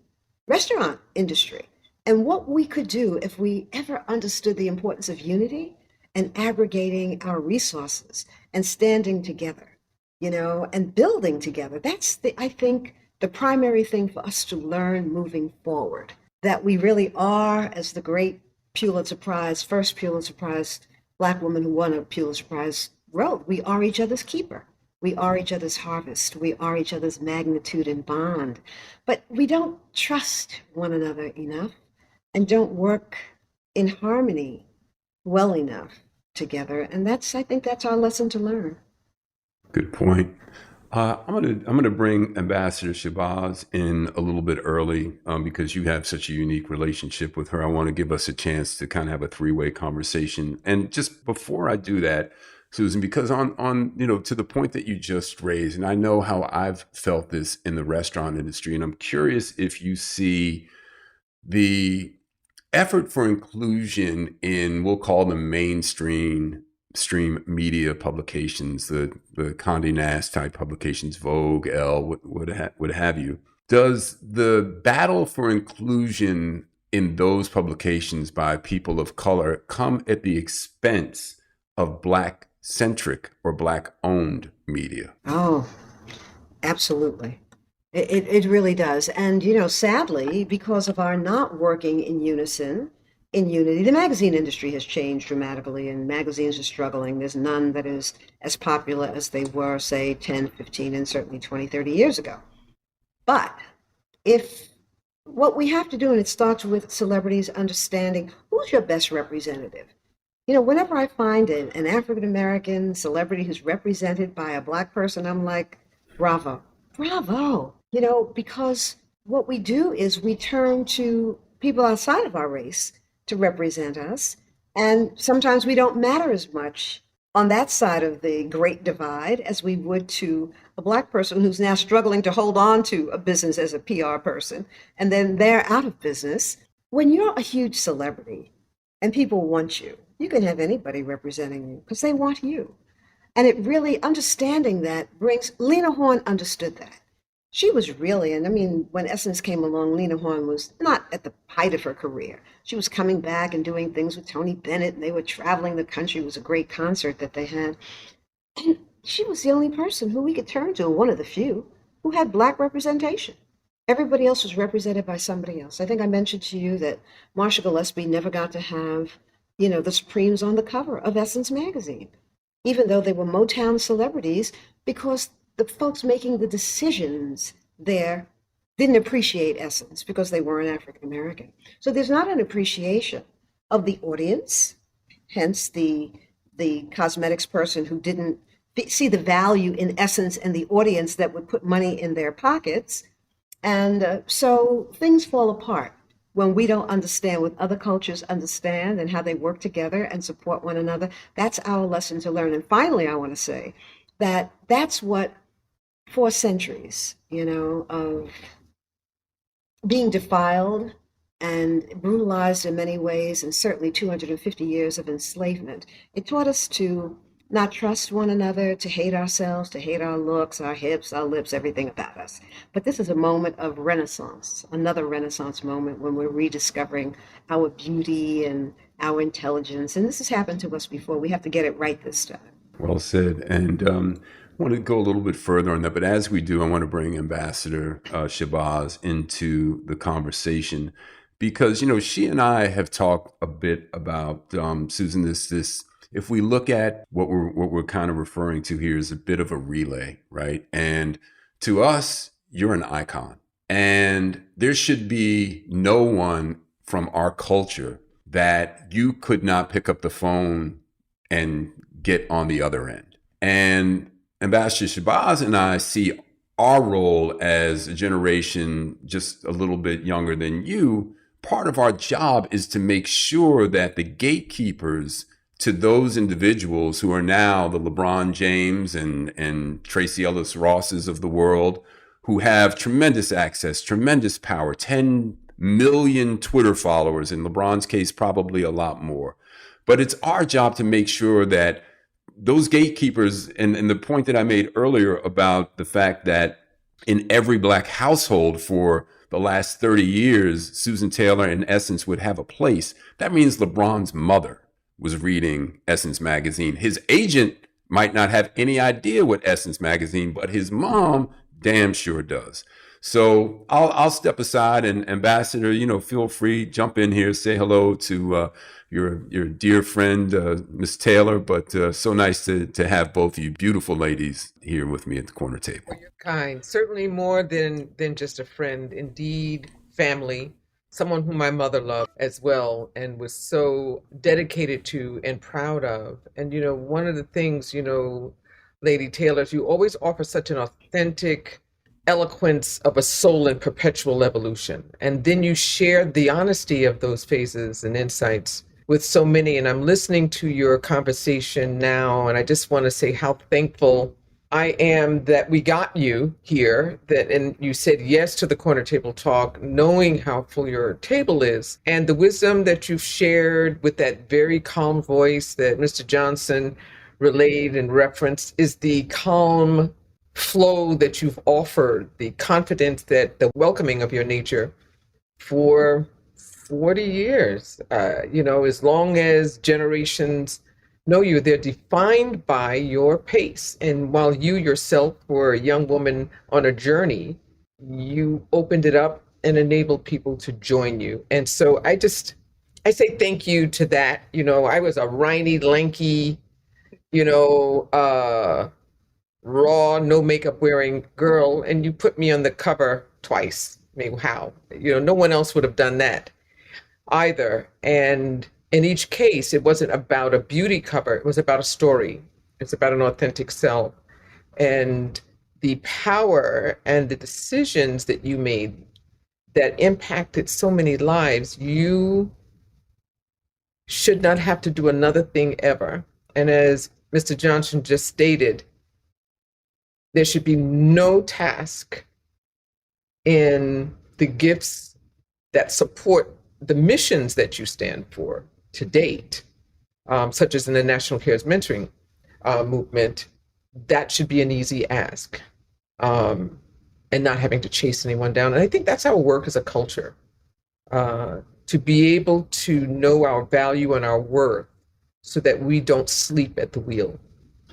restaurant industry. And what we could do if we ever understood the importance of unity and aggregating our resources and standing together, and building together. That's I think, the primary thing for us to learn moving forward. That we really are, as the great first Pulitzer Prize Black woman who won a Pulitzer Prize wrote, we are each other's keeper. We are each other's harvest. We are each other's magnitude and bond. But we don't trust one another enough and don't work in harmony well enough together. And I think that's our lesson to learn. Good point. I'm gonna bring Ambassador Shabazz in a little bit early because you have such a unique relationship with her. I want to give us a chance to kind of have a three-way conversation. And just before I do that, Susan, because on to the point that you just raised, and I know how I've felt this in the restaurant industry, and I'm curious if you see the effort for inclusion in, we'll call them mainstream media publications, the Condé Nast type publications, Vogue, Elle, what have you. Does the battle for inclusion in those publications by people of color come at the expense of Black-centric or Black-owned media? Oh, Absolutely. It really does. And, sadly, because of our not working in unison, in unity, the magazine industry has changed dramatically and magazines are struggling. There's none that is as popular as they were, say, 10, 15, and certainly 20, 30 years ago. But if what we have to do, and it starts with celebrities understanding who's your best representative. Whenever I find an African American celebrity who's represented by a Black person, I'm like, bravo, bravo. Because what we do is we turn to people outside of our race to represent us. And sometimes we don't matter as much on that side of the great divide as we would to a Black person who's now struggling to hold on to a business as a PR person. And then they're out of business. When you're a huge celebrity and people want you, you can have anybody representing you because they want you. And it really, understanding that brings, Lena Horne understood that. She was really, and I mean, when Essence came along, Lena Horne was not at the height of her career. She was coming back and doing things with Tony Bennett, and they were traveling the country. It was a great concert that they had. And she was the only person who we could turn to, one of the few, who had Black representation. Everybody else was represented by somebody else. I think I mentioned to you that Marsha Gillespie never got to have, the Supremes on the cover of Essence magazine, even though they were Motown celebrities, because the folks making the decisions there didn't appreciate Essence because they weren't African American. So there's not an appreciation of the audience, hence the cosmetics person who didn't see the value in Essence and the audience that would put money in their pockets. And so things fall apart when we don't understand what other cultures understand and how they work together and support one another. That's our lesson to learn. And finally, I want to say that that's what 4 centuries, of being defiled and brutalized in many ways, and certainly 250 years of enslavement. It taught us to not trust one another, to hate ourselves, to hate our looks, our hips, our lips, everything about us. But this is a moment of renaissance, another renaissance moment when we're rediscovering our beauty and our intelligence. And this has happened to us before. We have to get it right this time. Well said. And I want to go a little bit further on that. But as we do, I want to bring Ambassador Shabazz into the conversation because, she and I have talked a bit about, Susan, this if we look at what we're kind of referring to here is a bit of a relay, right? And to us, you're an icon. And there should be no one from our culture that you could not pick up the phone and get on the other end. And Ambassador Shabazz and I see our role as a generation just a little bit younger than you. Part of our job is to make sure that the gatekeepers to those individuals who are now the LeBron James and Tracy Ellis Rosses of the world, who have tremendous access, tremendous power, 10 million Twitter followers, in LeBron's case, probably a lot more. But it's our job to make sure that those gatekeepers, and the point that I made earlier about the fact that in every Black household for the last 30 years, Susan Taylor in Essence would have a place. That means LeBron's mother was reading Essence magazine. His agent might not have any idea what Essence magazine, but his mom damn sure does. So I'll step aside, and Ambassador, feel free, jump in here, say hello to your dear friend, Miss Taylor. But so nice to have both of you beautiful ladies here with me at the corner table. Well, you're kind, certainly more than just a friend, indeed family. Someone whom my mother loved as well and was so dedicated to and proud of. And, one of the things, Lady Taylor, is you always offer such an authentic eloquence of a soul in perpetual evolution. And then you share the honesty of those phases and insights with so many. And I'm listening to your conversation now, and I just want to say how thankful I am that we got you here, and you said yes to the corner table talk, knowing how full your table is, and the wisdom that you've shared with that very calm voice that Mr. Johnson relayed and referenced is the calm flow that you've offered, the confidence, that the welcoming of your nature for 40 years, as long as generations know you. They're defined by your pace. And while you yourself were a young woman on a journey, you opened it up and enabled people to join you. And so I say thank you to that. You know, I was a whiny, lanky, you know, raw, no makeup wearing girl, and you put me on the cover twice. I mean, how? You know, no one else would have done that either. And in each case, it wasn't about a beauty cover, it was about a story. It's about an authentic self. And the power and the decisions that you made that impacted so many lives, you should not have to do another thing ever. And as Mr. Johnson just stated, there should be no task in the gifts that support the missions that you stand for to date, such as in the National Cares Mentoring movement. That should be an easy ask, and not having to chase anyone down. And I think that's our work as a culture, to be able to know our value and our worth so that we don't sleep at the wheel.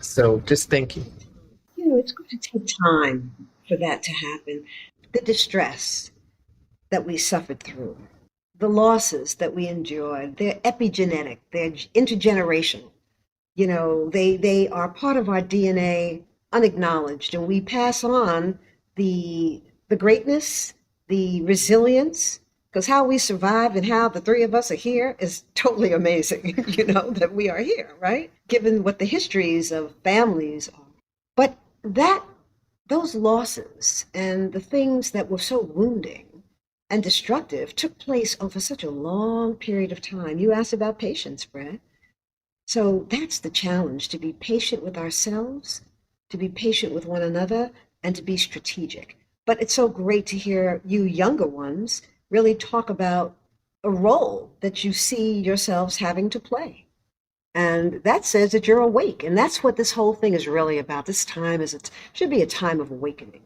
So just thank you. You know, it's going to take time for that to happen. The distress that we suffered through, the losses that we endured, they're epigenetic, they're intergenerational. You know, they are part of our DNA unacknowledged, and we pass on the greatness, the resilience, because how we survive and how the three of us are here is totally amazing, you know, that we are here, right? Given what the histories of families are. But those losses and the things that were so wounding and destructive took place over such a long period of time. You asked about patience, Brad. So that's the challenge, to be patient with ourselves, to be patient with one another, and to be strategic. But it's so great to hear you younger ones really talk about a role that you see yourselves having to play. And that says that you're awake. And that's what this whole thing is really about. This time should be a time of awakening.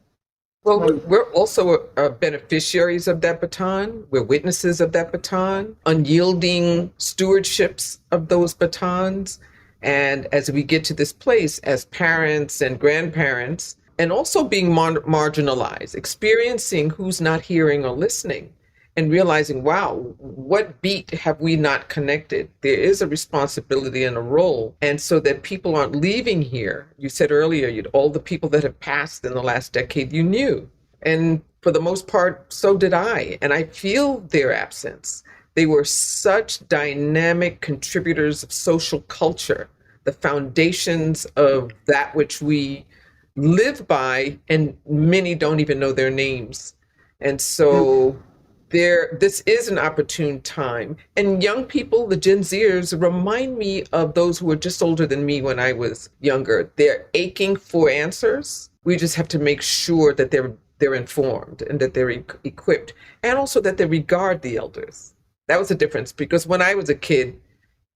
Well, we're also beneficiaries of that baton. We're witnesses of that baton, unyielding stewardships of those batons. And as we get to this place as parents and grandparents, and also being marginalized, experiencing who's not hearing or listening, and realizing, wow, what beat have we not connected? There is a responsibility and a role. And so that people aren't leaving here. You said earlier, all the people that have passed in the last decade, you knew. And for the most part, so did I. And I feel their absence. They were such dynamic contributors of social culture, the foundations of that which we live by, and many don't even know their names. And so this is an opportune time. And young people, the Gen Zers, remind me of those who were just older than me when I was younger. They're aching for answers. We just have to make sure that they're informed and that they're equipped, and also that they regard the elders. That was the difference, because when I was a kid,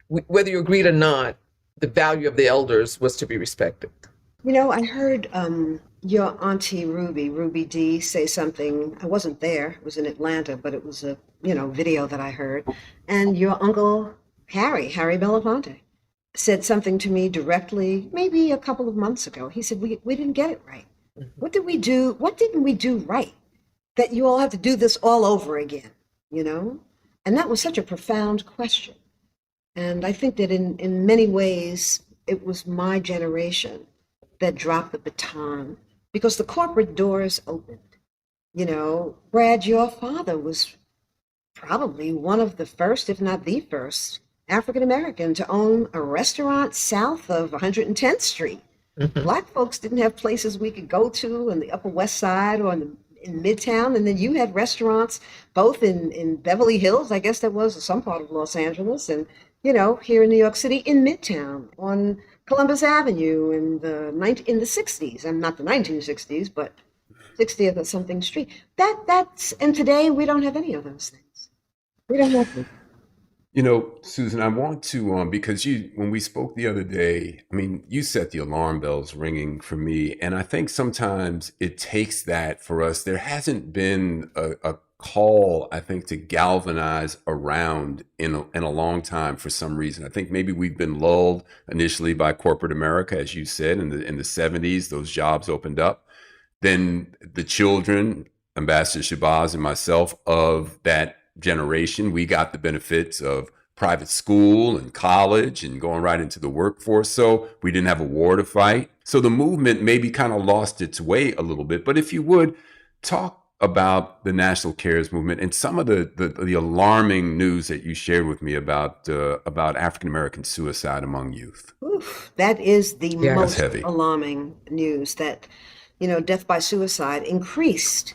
whether you agreed or not, the value of the elders was to be respected. You know, I heard your auntie Ruby D, say something. I wasn't there. It was in Atlanta, but it was a, video that I heard. And your uncle Harry Belafonte, said something to me directly, maybe a couple of months ago. He said, we didn't get it right. What did we do? What didn't we do right that you all have to do this all over again, And that was such a profound question. And I think that in many ways, it was my generation that dropped the baton, because the corporate doors opened. Brad, your father was probably one of the first, if not the first, African American to own a restaurant south of 110th Street. Mm-hmm. Black folks didn't have places we could go to in the Upper West Side or in Midtown. And then you had restaurants both in Beverly Hills, I guess that was, or some part of Los Angeles, and, here in New York City in Midtown on Columbus Avenue in the 60s, and not the 1960s, but 60th or something street. And today we don't have any of those things. We don't have them. Susan, I want to, because when we spoke the other day, you set the alarm bells ringing for me. And I think sometimes it takes that for us. There hasn't been a call, I think, to galvanize around in a long time for some reason. I think maybe we've been lulled initially by corporate America, as you said, in the 70s, those jobs opened up. Then the children, Ambassador Shabazz and myself of that generation, we got the benefits of private school and college and going right into the workforce. So we didn't have a war to fight. So the movement maybe kind of lost its way a little bit. But if you would talk about the National Cares Movement and some of the alarming news that you shared with me about African American suicide among youth. Oof, that is the Yeah. most That's heavy. alarming news, that, death by suicide increased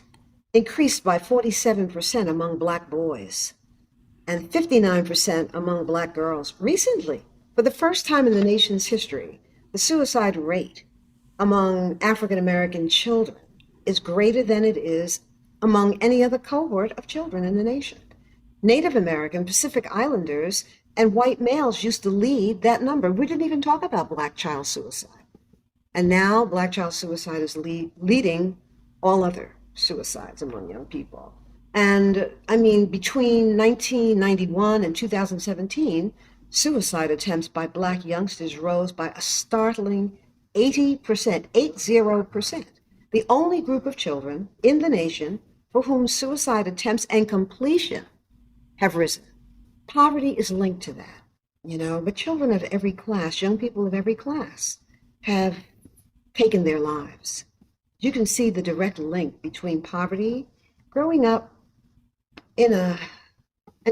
by 47% among Black boys and 59% among Black girls. Recently, for the first time in the nation's history, the suicide rate among African American children is greater than it is among any other cohort of children in the nation. Native American, Pacific Islanders, and white males used to lead that number. We didn't even talk about Black child suicide. And now Black child suicide is leading all other suicides among young people. And I mean, between 1991 and 2017, suicide attempts by Black youngsters rose by a startling 80%, 80%. The only group of children in the nation for whom suicide attempts and completion have risen. Poverty is linked to that, but children of every class, young people of every class, have taken their lives. You can see the direct link between poverty, growing up and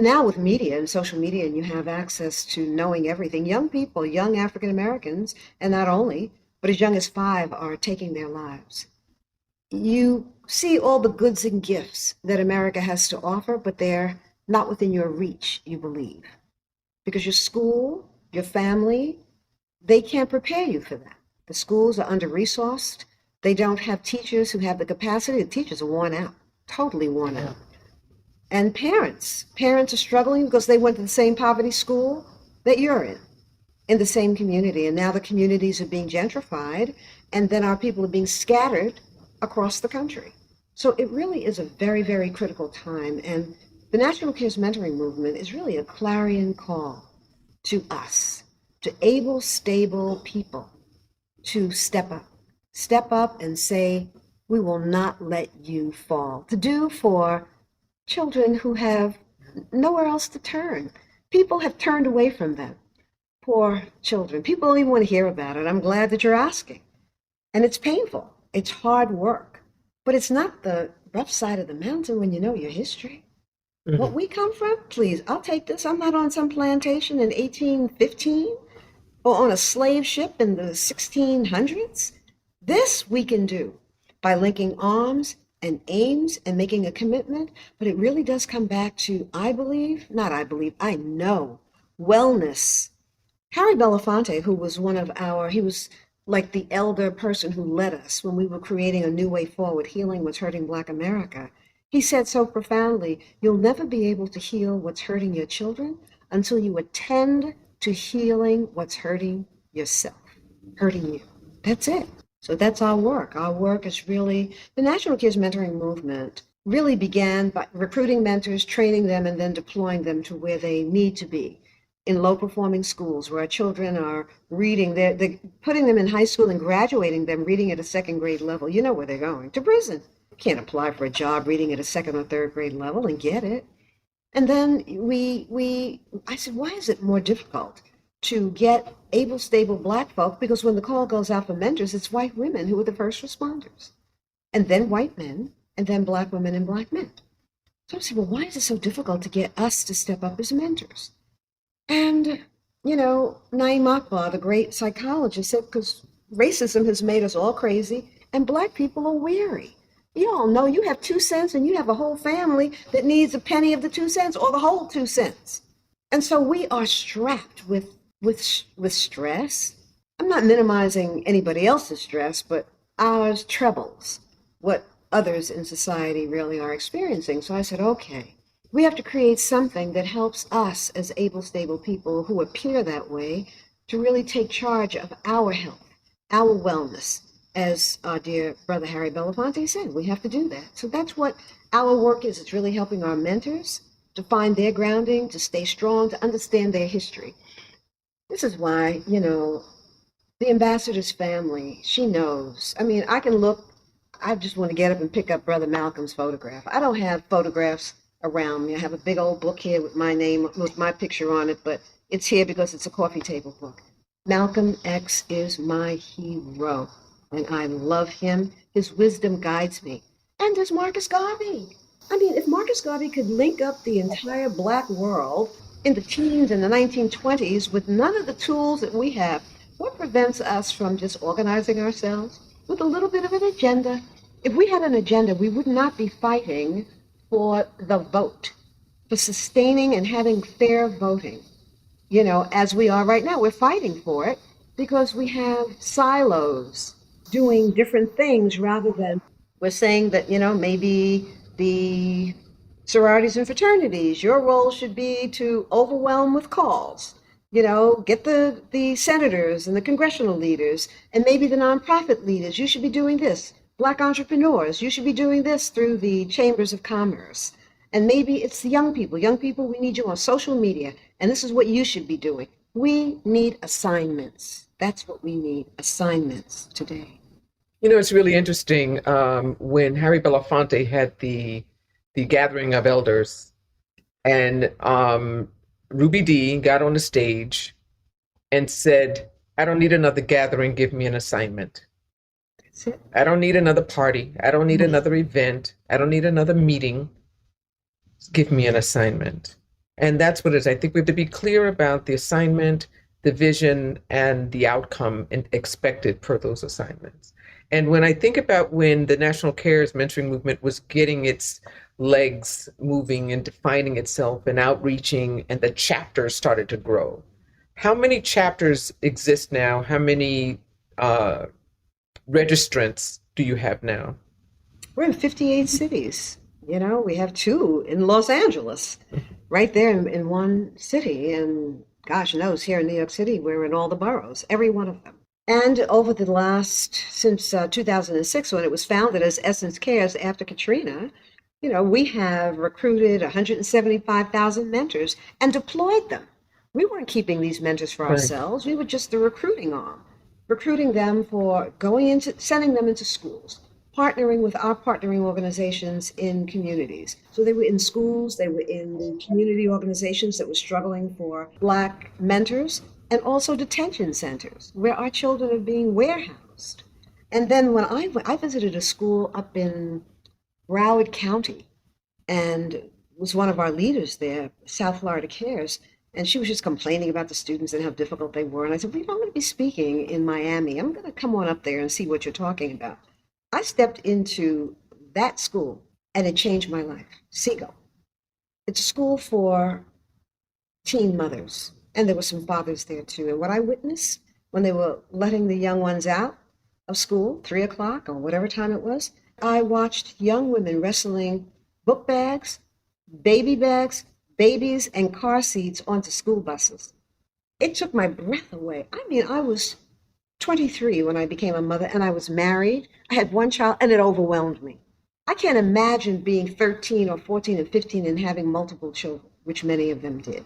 now with media and social media, and you have access to knowing everything. Young people, young African Americans, and not only, but as young as 5 are taking their lives. You see all the goods and gifts that America has to offer, but they're not within your reach, you believe. Because your school, your family, they can't prepare you for that. The schools are under-resourced. They don't have teachers who have the capacity. The teachers are worn out, totally worn out. And parents are struggling because they went to the same poverty school that you're in the same community. And now the communities are being gentrified, and then our people are being scattered across the country. So it really is a very, very critical time. And the National Cares Mentoring Movement is really a clarion call to us, to able, stable people, to step up and say, we will not let you fall. To do for children who have nowhere else to turn. People have turned away from them. Poor children. People don't even want to hear about it. I'm glad that you're asking. And it's painful. It's hard work. But it's not the rough side of the mountain when you know your history. Mm-hmm. What we come from, please, I'll take this. I'm not on some plantation in 1815 or on a slave ship in the 1600s. This we can do by linking arms and aims and making a commitment. But it really does come back to, I know, wellness. Harry Belafonte, who was he was like the elder person who led us when we were creating a new way forward, healing what's hurting Black America. He said so profoundly, you'll never be able to heal what's hurting your children until you attend to healing what's hurting yourself, hurting you. That's it. So that's our work. Our work is really, the National Cares Mentoring Movement really began by recruiting mentors, training them, and then deploying them to where they need to be. In low-performing schools where our children are reading, they're putting them in high school and graduating them reading at a second grade level. You know where they're going, to prison. You can't apply for a job reading at a second or third grade level and get it. And then I said, why is it more difficult to get able, stable Black folk? Because when the call goes out for mentors, it's white women who are the first responders, and then white men, and then Black women and Black men. So I said, well, why is it so difficult to get us to step up as mentors? And, Naeem Akbar, the great psychologist, said, because racism has made us all crazy and Black people are weary. You all know you have 2 cents and you have a whole family that needs a penny of the 2 cents or the whole 2 cents. And so we are strapped with stress. I'm not minimizing anybody else's stress, but ours trebles what others in society really are experiencing. So I said, okay. We have to create something that helps us as able, stable people who appear that way to really take charge of our health, our wellness, as our dear brother Harry Belafonte said, we have to do that. So that's what our work is. It's really helping our mentors to find their grounding, to stay strong, to understand their history. This is why, the ambassador's family, she knows. I mean, I can look, I just want to get up and pick up Brother Malcolm's photograph. I don't have photographs around me. I have a big old book here with my name, with my picture on it, but it's here because it's a coffee table book. Malcolm X is my hero, and I love him. His wisdom guides me. And there's Marcus Garvey. I mean, if Marcus Garvey could link up the entire Black world in the teens and the 1920s with none of the tools that we have, what prevents us from just organizing ourselves with a little bit of an agenda? If we had an agenda, we would not be fighting for the vote, for sustaining and having fair voting. As we are right now, we're fighting for it because we have silos doing different things rather than we're saying that, maybe the sororities and fraternities, your role should be to overwhelm with calls, get the senators and the congressional leaders and maybe the nonprofit leaders. You should be doing this. Black entrepreneurs, you should be doing this through the chambers of commerce. And maybe it's the young people. Young people, we need you on social media. And this is what you should be doing. We need assignments. That's what we need, assignments today. It's really interesting. When Harry Belafonte had the gathering of elders, and Ruby Dee got on the stage and said, I don't need another gathering, give me an assignment. That's it. I don't need another party. I don't need another event. I don't need another meeting. Give me an assignment. And that's what it is. I think we have to be clear about the assignment, the vision, and the outcome expected per those assignments. And when I think about when the National Cares Mentoring Movement was getting its legs moving and defining itself and outreaching, and the chapters started to grow, how many chapters exist now? How many registrants do you have now? We're in 58 cities. We have 2 in Los Angeles, right there in one city. And gosh knows, here in New York City, we're in all the boroughs, every one of them. And over the since 2006, when it was founded as Essence Cares after Katrina, we have recruited 175,000 mentors and deployed them. We weren't keeping these mentors for ourselves. We were just the recruiting arm, recruiting them for sending them into schools, partnering with our partnering organizations in communities. So they were in schools, they were in the community organizations that were struggling for Black mentors, and also detention centers where our children are being warehoused. And then when I visited a school up in Broward County and was one of our leaders there, South Florida Cares, and she was just complaining about the students and how difficult they were. And I said, I'm going to be speaking in Miami. I'm going to come on up there and see what you're talking about. I stepped into that school and it changed my life. Seagull. It's a school for teen mothers. And there were some fathers there too. And what I witnessed when they were letting the young ones out of school, 3 o'clock or whatever time it was, I watched young women wrestling book bags, babies, and car seats onto school buses. It took my breath away. I mean, I was 23 when I became a mother, and I was married. I had one child, and it overwhelmed me. I can't imagine being 13 or 14 and 15 and having multiple children, which many of them did,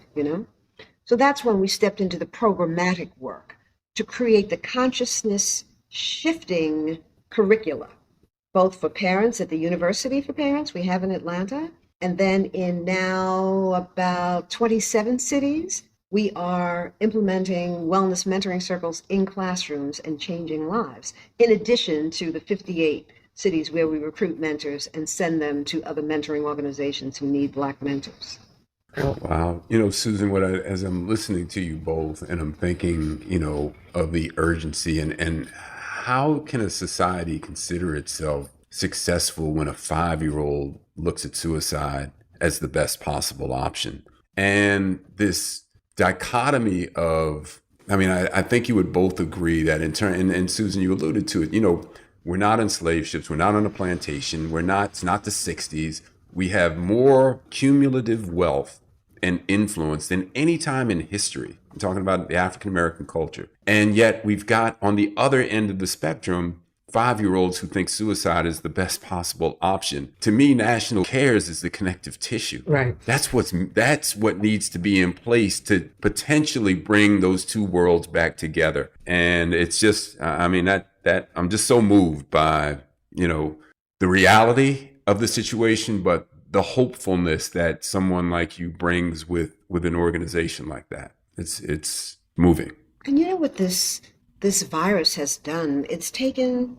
So that's when we stepped into the programmatic work to create the consciousness shifting curricula, both for parents at the University for Parents we have in Atlanta, and then in now about 27 cities, we are implementing wellness mentoring circles in classrooms and changing lives, in addition to the 58 cities where we recruit mentors and send them to other mentoring organizations who need Black mentors. Oh, wow. Susan, as I'm listening to you both and I'm thinking, of the urgency and how can a society consider itself successful when a 5-year-old looks at suicide as the best possible option? And this dichotomy of, I think you would both agree that and Susan, you alluded to it, we're not in slave ships, we're not on a plantation, it's not the 60s. We have more cumulative wealth and influence than any time in history. I'm talking about the African American culture. And yet we've got on the other end of the spectrum 5-year-olds who think suicide is the best possible option. To me, national cares is the connective tissue. Right. That's what needs to be in place to potentially bring those two worlds back together. And it's just, I mean, that I'm just so moved by, the reality of the situation, but the hopefulness that someone like you brings with an organization like that. It's moving. And you know what this virus has done? It's taken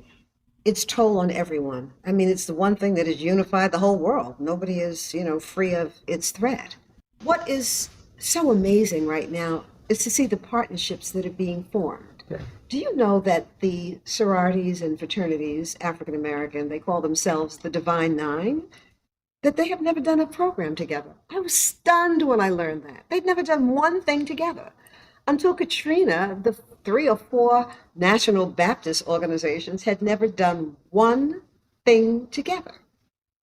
its toll on everyone. I mean, it's the one thing that has unified the whole world. Nobody is, free of its threat. What is so amazing right now is to see the partnerships that are being formed. Yeah. Do you know that the sororities and fraternities, African American, they call themselves the Divine Nine, that they have never done a program together? I was stunned when I learned that. They'd never done one thing together. Until Katrina, the 3 or 4 national Baptist organizations had never done one thing together.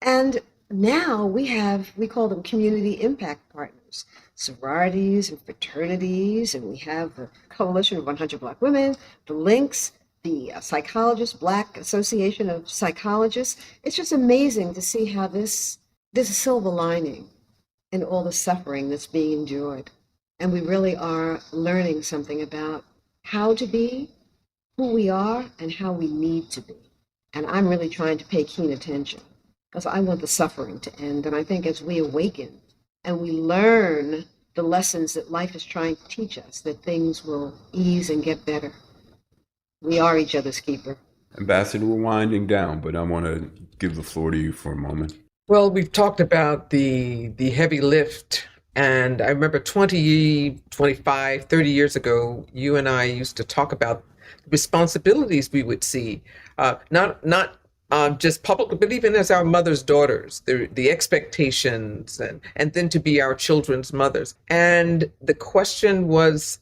And now we call them community impact partners, sororities and fraternities, and we have the Coalition of 100 Black Women, the Links, the Psychologists, Black Association of Psychologists. It's just amazing to see how there's a silver lining in all the suffering that's being endured. And we really are learning something about how to be, who we are, and how we need to be. And I'm really trying to pay keen attention because I want the suffering to end. And I think as we awaken and we learn the lessons that life is trying to teach us, that things will ease and get better. We are each other's keeper. Ambassador, we're winding down, but I want to give the floor to you for a moment. Well, we've talked about the heavy lift. And I remember 20, 25, 30 years ago, you and I used to talk about the responsibilities we would see, not just publicly, but even as our mother's daughters, the expectations, and then to be our children's mothers. And the question was,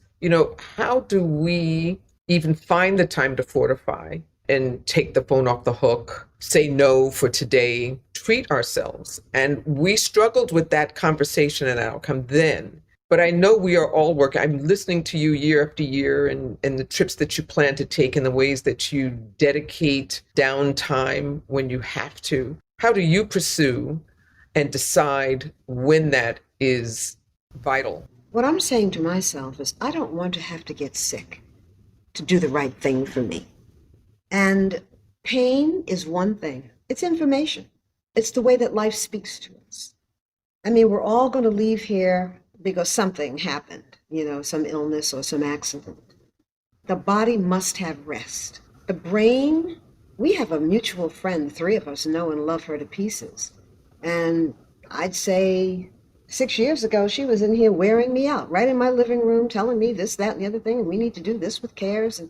how do we even find the time to fortify and take the phone off the hook, say no for today, treat ourselves? And we struggled with that conversation and outcome then. But I know we are all working. I'm listening to you year after year and the trips that you plan to take and the ways that you dedicate downtime when you have to. How do you pursue and decide when that is vital? What I'm saying to myself is I don't want to have to get sick to do the right thing for me. And pain is one thing. It's information. It's the way that life speaks to us. I mean, we're all going to leave here because something happened, some illness or some accident. The body must have rest. The brain, we have a mutual friend, 3 of us know and love her to pieces. And I'd say 6 years ago, she was in here wearing me out, right in my living room, telling me this, that, and the other thing, and we need to do this with cares. And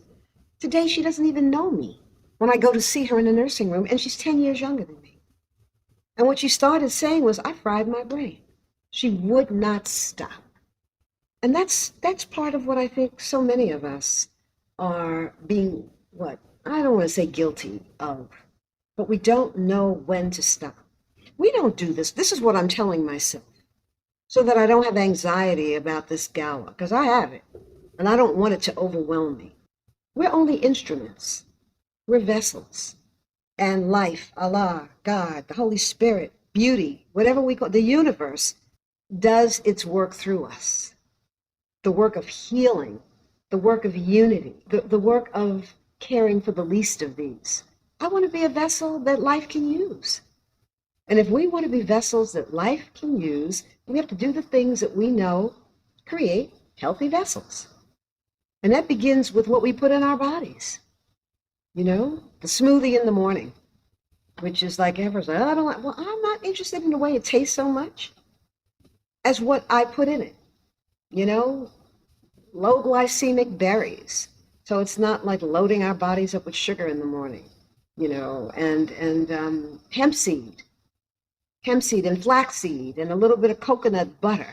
today, she doesn't even know me when I go to see her in the nursing room, and she's 10 years younger than me. And what she started saying was, I fried my brain. She would not stop. And that's part of what I think so many of us are being, I don't want to say guilty of, but we don't know when to stop. We don't do this. This is what I'm telling myself, so that I don't have anxiety about this gala, because I have it, and I don't want it to overwhelm me. We're only instruments. We're vessels. And life, Allah, God, the Holy Spirit, beauty, whatever we call it, the universe, does its work through us. The work of healing, the work of unity, the work of caring for the least of these. I want to be a vessel that life can use. And if we want to be vessels that life can use, we have to do the things that we know create healthy vessels. And that begins with what we put in our bodies. The smoothie in the morning, which is like everyone's like, I'm not interested in the way it tastes so much as what I put in it. Low glycemic berries. So it's not like loading our bodies up with sugar in the morning, and hemp seed and flaxseed and a little bit of coconut butter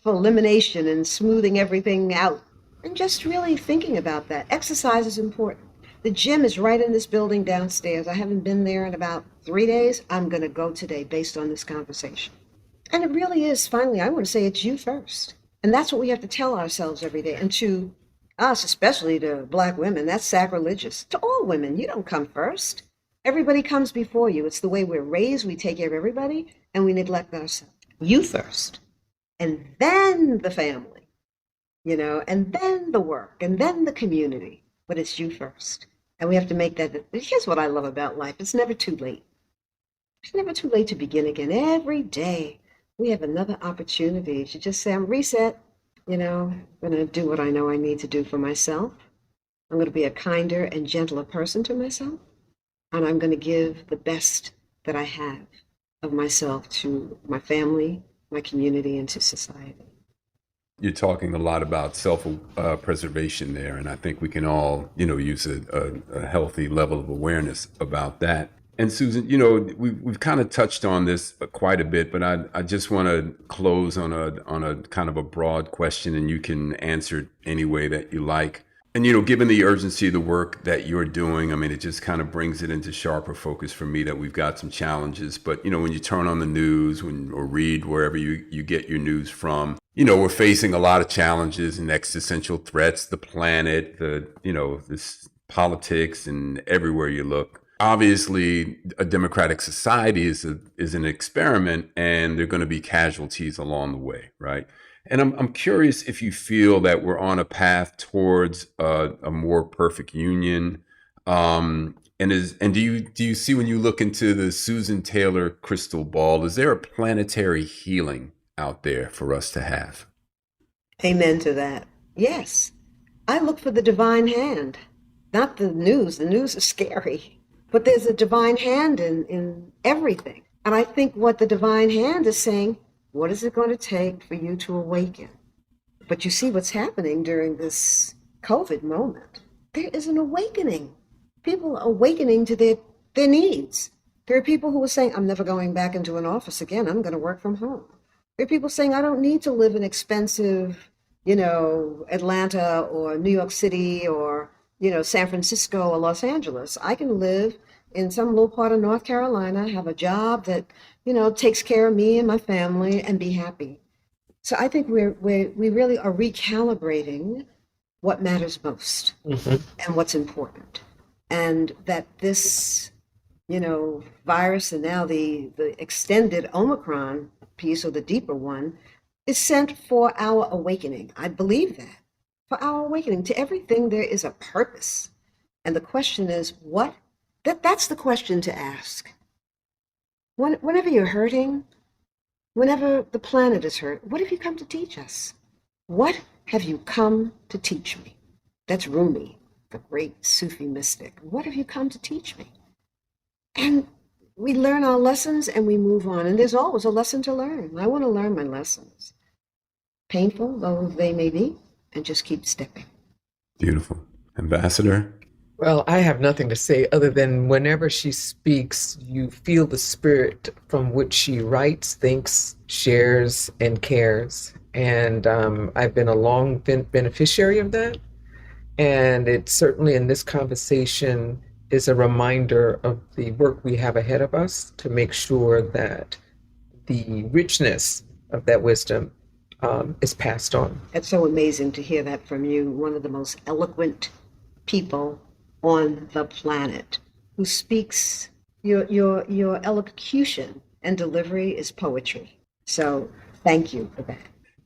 for elimination and smoothing everything out. And just really thinking about that. Exercise is important. The gym is right in this building downstairs. I haven't been there in about 3 days. I'm going to go today based on this conversation. And it really is, finally, I want to say it's you first. And that's what we have to tell ourselves every day. And to Us, especially to Black women, that's sacrilegious. To all women, you don't come first. Everybody comes before you. It's the way we're raised. We take care of everybody and we neglect ourselves. You first, and then the family, and then the work, and then the community. But it's you first. And we have to make that. Here's what I love about life: it's never too late. It's never too late to begin again. Every day we have another opportunity to just say, I'm reset. I'm going to do what I know I need to do for myself. I'm going to be a kinder and gentler person to myself. And I'm going to give the best that I have of myself to my family, my community, and to society. You're talking a lot about self-preservation there, and I think we can all, use a healthy level of awareness about that. And Susan, we've kind of touched on this quite a bit, but I just want to close on a kind of a broad question, and you can answer it any way that you like. And, given the urgency of the work that you're doing, I mean, it just kind of brings it into sharper focus for me that we've got some challenges. But, when you turn on the news or read wherever you get your news from, we're facing a lot of challenges and existential threats, the planet, this politics, and everywhere you look. Obviously, a democratic society is an experiment, and there are going to be casualties along the way, right? And I'm curious if you feel that we're on a path towards a more perfect union. And do you see, when you look into the Susan Taylor crystal ball, is there a planetary healing out there for us to have? Amen to that. Yes. I look for the divine hand, not the news. The news is scary, but there's a divine hand in everything. And I think what the divine hand is saying, what is it going to take for you to awaken? But you see what's happening during this COVID moment. There is an awakening. People are awakening to their needs. There are people who are saying, I'm never going back into an office again. I'm going to work from home. There are people saying, I don't need to live in expensive, Atlanta or New York City or, San Francisco or Los Angeles. I can live in some little part of North Carolina, have a job that, takes care of me and my family, and be happy. So I think we really are recalibrating what matters most and what's important. And that this, virus, and now the extended Omicron piece, or the deeper one, is sent for our awakening. I believe that. For our awakening. To everything there is a purpose. And the question is, what? That's the question to ask. Whenever you're hurting, whenever the planet is hurt, what have you come to teach us? What have you come to teach me? That's Rumi, the great Sufi mystic. What have you come to teach me? And we learn our lessons and we move on. And there's always a lesson to learn. I want to learn my lessons, painful though they may be, and just keep stepping. Beautiful. Ambassador? Well, I have nothing to say other than whenever she speaks, you feel the spirit from which she writes, thinks, shares, and cares. And I've been a long beneficiary of that. And it certainly, in this conversation, is a reminder of the work we have ahead of us to make sure that the richness of that wisdom is passed on. It's so amazing to hear that from you, one of the most eloquent people on the planet, who speaks. Your elocution and delivery is poetry. So thank you for that.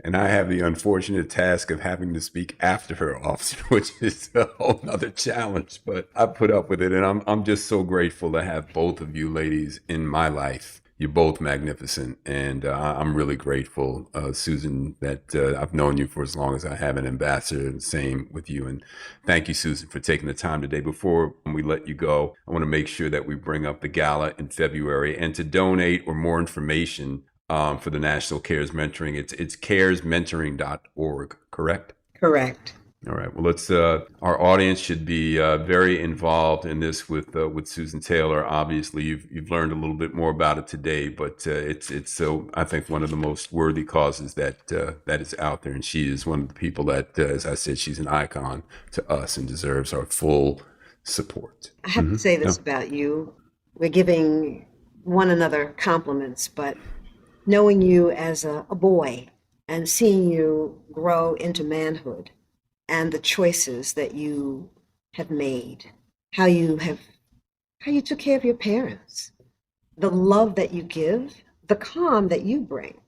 And I have the unfortunate task of having to speak after her often, which is a whole nother challenge, but I put up with it. And I'm just so grateful to have both of you ladies in my life. You're both magnificent. And I'm really grateful, Susan, that I've known you for as long as I have, an Ambassador, the same with you. And thank you, Susan, for taking the time today. Before we let you go, I want to make sure that we bring up the gala in February, and to donate or more information for the National CARES Mentoring. It's caresmentoring.org, correct? Correct. All right. Well, let's. Our audience should be very involved in this with Susan Taylor. Obviously, you've learned a little bit more about it today, but it's so, I think, one of the most worthy causes that is out there, and she is one of the people that, as I said, she's an icon to us and deserves our full support. I have to say this about you. We're giving one another compliments, but knowing you as a boy and seeing you grow into manhood, and the choices that you have made, how you took care of your parents, the love that you give, the calm that you bring.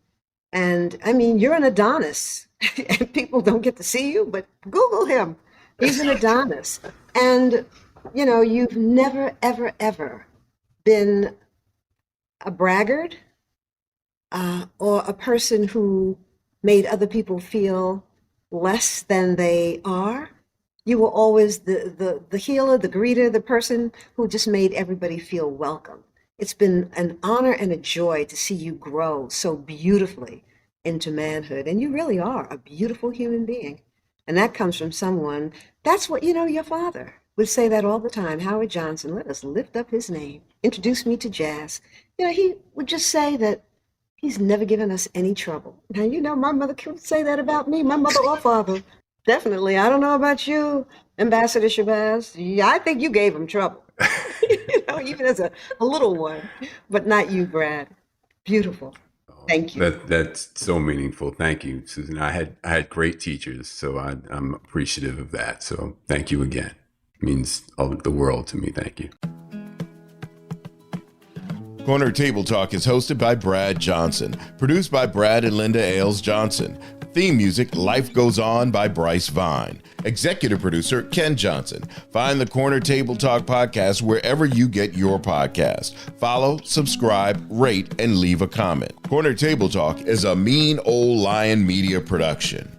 And I mean, you're an Adonis, and people don't get to see you, but Google him. He's an Adonis. And, you know, you've never, ever, ever been a braggart or a person who made other people feel less than they are. You were always the healer, the greeter, the person who just made everybody feel welcome. It's been an honor and a joy to see you grow so beautifully into manhood. And you really are a beautiful human being. And that comes from someone, that's what, you know, your father would say that all the time. Howard Johnson, let us lift up his name, introduce me to jazz. You know, he would just say that he's never given us any trouble. Now, you know, my mother could say that about me, my mother or father. Definitely. I don't know about you, Ambassador Shabazz. Yeah, I think you gave him trouble, you know, even as a little one, but not you, Brad. Beautiful. Thank you. That's so meaningful. Thank you, Susan. I had great teachers, so I'm appreciative of that. So thank you again. It means the world to me. Thank you. Corner Table Talk is hosted by Brad Johnson, produced by Brad and Linda Ailes Johnson. Theme music, Life Goes On by Bryce Vine. Executive producer, Ken Johnson. Find the Corner Table Talk podcast wherever you get your podcast. Follow, subscribe, rate, and leave a comment. Corner Table Talk is a Mean Old Lion Media production.